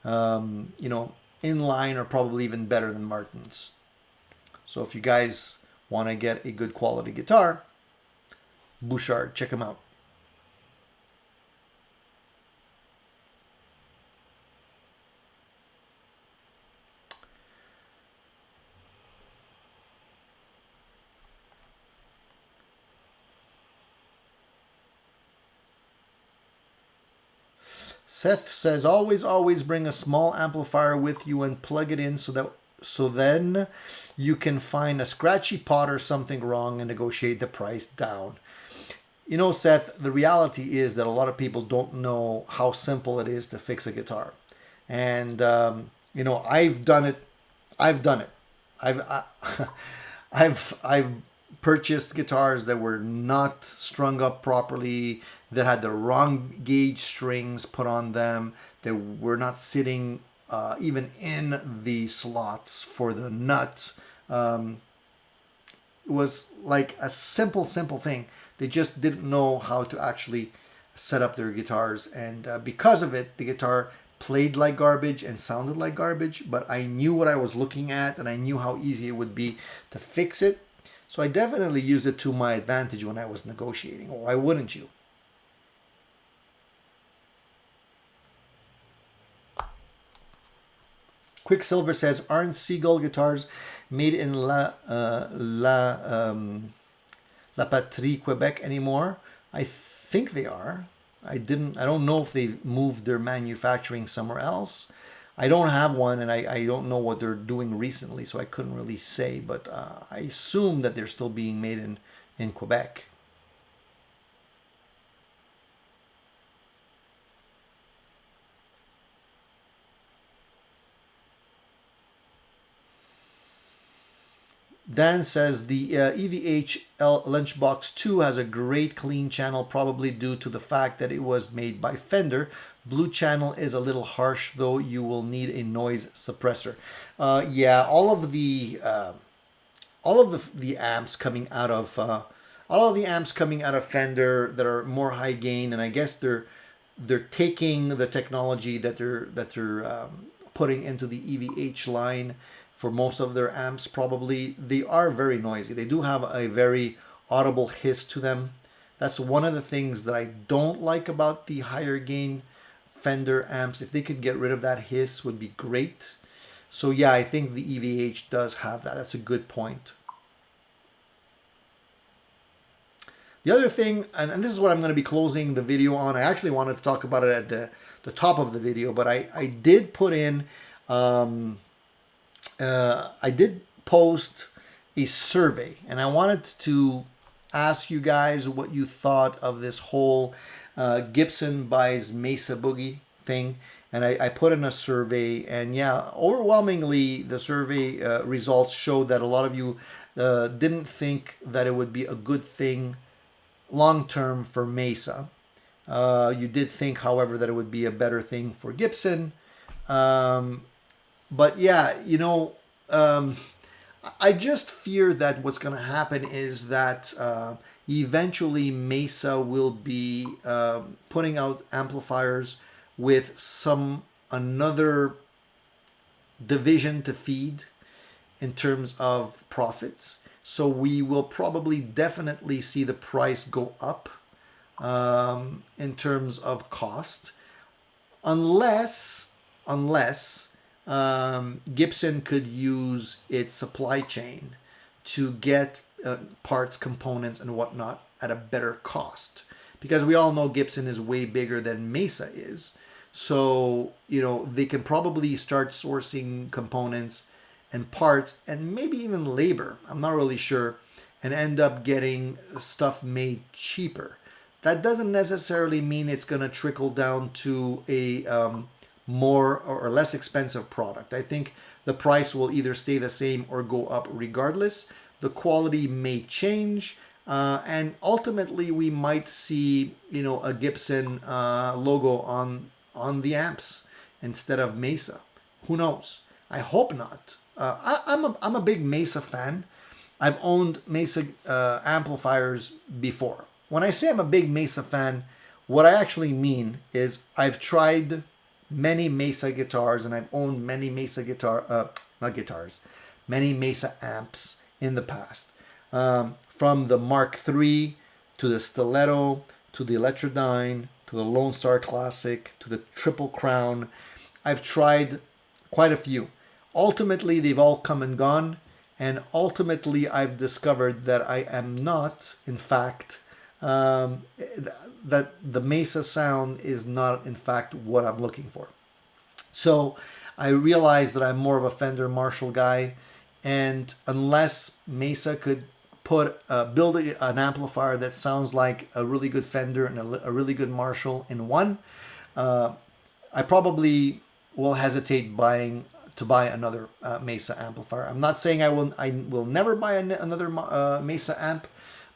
In line or probably even better than Martin's. So if you guys want to get a good quality guitar, Bouchard, check them out. Seth says, always bring a small amplifier with you and plug it in so then you can find a scratchy pot or something wrong and negotiate the price down. Seth, the reality is that a lot of people don't know how simple it is to fix a guitar. And, I've done it. I've purchased guitars that were not strung up properly, that had the wrong gauge strings put on them, that were not sitting even in the slots for the nut. It was like a simple thing. They just didn't know how to actually set up their guitars, and because of it, the guitar played like garbage and sounded like garbage, but I knew what I was looking at and I knew how easy it would be to fix it. So I definitely used it to my advantage when I was negotiating. Why wouldn't you? Quicksilver says, aren't Seagull guitars made in La Patrie, Quebec anymore? I think they are. I don't know if they moved their manufacturing somewhere else. I don't have one, and I don't know what they're doing recently, so I couldn't really say, but I assume that they're still being made in Quebec. Dan says the EVH Lunchbox 2 has a great clean channel, probably due to the fact that it was made by Fender. Blue channel is a little harsh, though. You will need a noise suppressor. Yeah, all of the amps coming out of Fender that are more high gain, and I guess they're taking the technology that they're putting into the EVH line for most of their amps. Probably they are very noisy. They do have a very audible hiss to them. That's one of the things that I don't like about the higher gain Fender amps. If they could get rid of that hiss, would be great. So yeah, I think the EVH does have that. That's a good point. The other thing, and this is what I'm going to be closing the video on. I actually wanted to talk about it at the top of the video, but I did put in I did post a survey, and I wanted to ask you guys what you thought of this whole Gibson buys Mesa Boogie thing. And I put in a survey, and yeah, overwhelmingly, the survey results showed that a lot of you didn't think that it would be a good thing long term for Mesa. You did think, however, that it would be a better thing for Gibson. But yeah, I just fear that what's going to happen is that eventually Mesa will be putting out amplifiers with some another division to feed in terms of profits. So we will probably definitely see the price go up in terms of cost, unless Gibson could use its supply chain to get parts, components, and whatnot at a better cost. Because we all know Gibson is way bigger than Mesa is. So, they can probably start sourcing components and parts and maybe even labor. I'm not really sure. And end up getting stuff made cheaper. That doesn't necessarily mean it's going to trickle down to a more or less expensive product. I think the price will either stay the same or go up regardless. The quality may change. And ultimately, we might see, a Gibson logo on the amps instead of Mesa. Who knows? I hope not. I'm a big Mesa fan. I've owned Mesa amplifiers before. When I say I'm a big Mesa fan, what I actually mean is I've tried many Mesa guitars, and I've owned many Mesa many Mesa amps in the past. From the Mark III to the Stiletto to the Electrodyne to the Lone Star Classic to the Triple Crown. I've tried quite a few. Ultimately, they've all come and gone. And ultimately, I've discovered that I am not, in fact, that the Mesa sound is not, in fact, what I'm looking for. So I realized that I'm more of a Fender Marshall guy. And unless Mesa could build an amplifier that sounds like a really good Fender and a really good Marshall in one, I probably will hesitate to buy another Mesa amplifier. I'm not saying I will never buy another Mesa amp,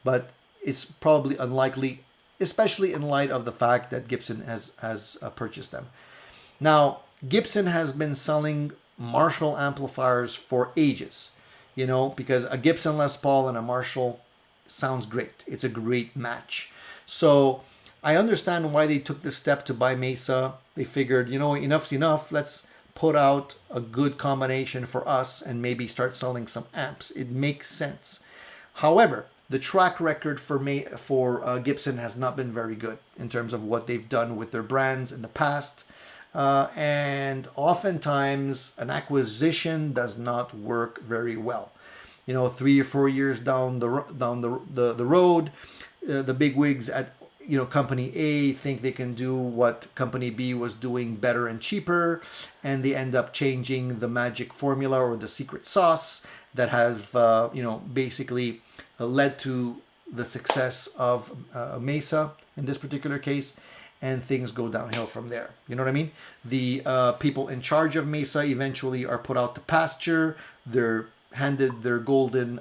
but it's probably unlikely, especially in light of the fact that Gibson has purchased them. Now, Gibson has been selling Marshall amplifiers for ages. Because a Gibson Les Paul and a Marshall sounds great. It's a great match. So I understand why they took this step to buy Mesa. They figured, enough's enough. Let's put out a good combination for us and maybe start selling some amps. It makes sense. However, the track record for Gibson has not been very good in terms of what they've done with their brands in the past. And oftentimes an acquisition does not work very well. 3 or 4 years down the road, the big wigs at company A think they can do what company B was doing better and cheaper, and they end up changing the magic formula or the secret sauce that has basically led to the success of Mesa in this particular case. And things go downhill from there. You know what I mean? The people in charge of Mesa eventually are put out to pasture. They're handed their golden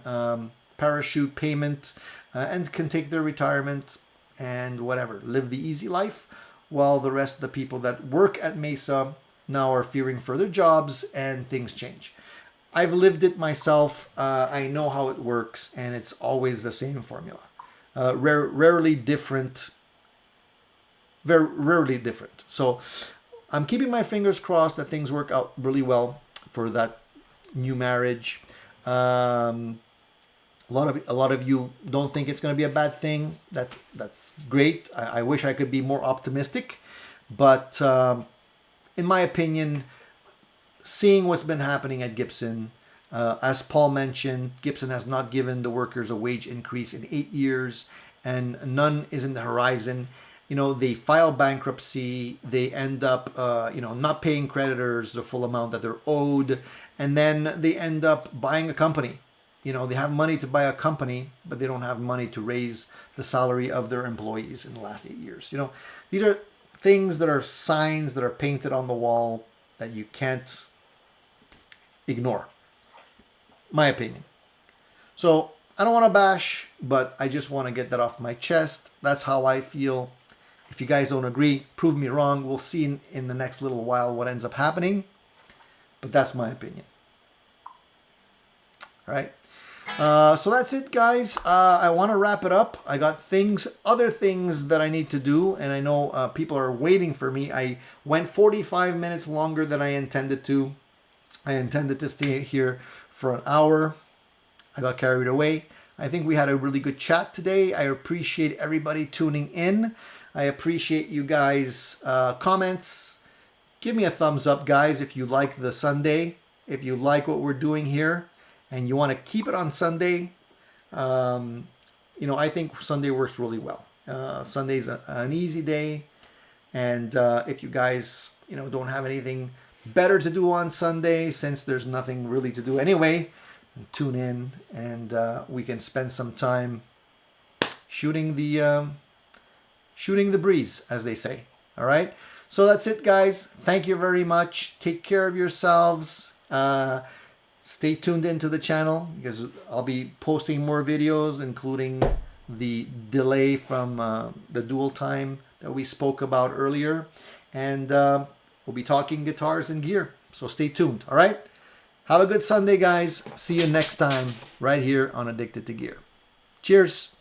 parachute payment and can take their retirement and whatever, live the easy life, while the rest of the people that work at Mesa now are fearing for their jobs and things change. I've lived it myself. I know how it works, and it's always the same formula. Rarely different. Very rarely different. So I'm keeping my fingers crossed that things work out really well for that new marriage. A lot of you don't think it's going to be a bad thing. That's great. I wish I could be more optimistic, but in my opinion, seeing what's been happening at Gibson, as Paul mentioned, Gibson has not given the workers a wage increase in 8 years, and none is in the horizon. They file bankruptcy, they end up, not paying creditors the full amount that they're owed, and then they end up buying a company. You know, they have money to buy a company, but they don't have money to raise the salary of their employees in the last 8 years. You know, these are things that are signs that are painted on the wall that you can't ignore. My opinion. So I don't want to bash, but I just want to get that off my chest. That's how I feel. If you guys don't agree, prove me wrong. We'll see in the next little while what ends up happening. But that's my opinion. All right. So that's it, guys. I want to wrap it up. I got other things that I need to do, and I know people are waiting for me. I went 45 minutes longer than I intended to. I intended to stay here for an hour. I got carried away. I think we had a really good chat today. I appreciate everybody tuning in. I appreciate you guys' comments. Give me a thumbs up, guys, if you like the Sunday, if you like what we're doing here, and you want to keep it on Sunday. You know, I think Sunday works really well. Sunday's an easy day, and if you guys, you know, don't have anything better to do on Sunday, since there's nothing really to do anyway, tune in, and we can spend some time shooting the breeze, as they say. All right. So that's it, guys. Thank you very much. Take care of yourselves. Stay tuned into the channel because I'll be posting more videos, including the delay from the dual time that we spoke about earlier. And we'll be talking guitars and gear. So stay tuned. All right. Have a good Sunday, guys. See you next time right here on Addicted to Gear. Cheers.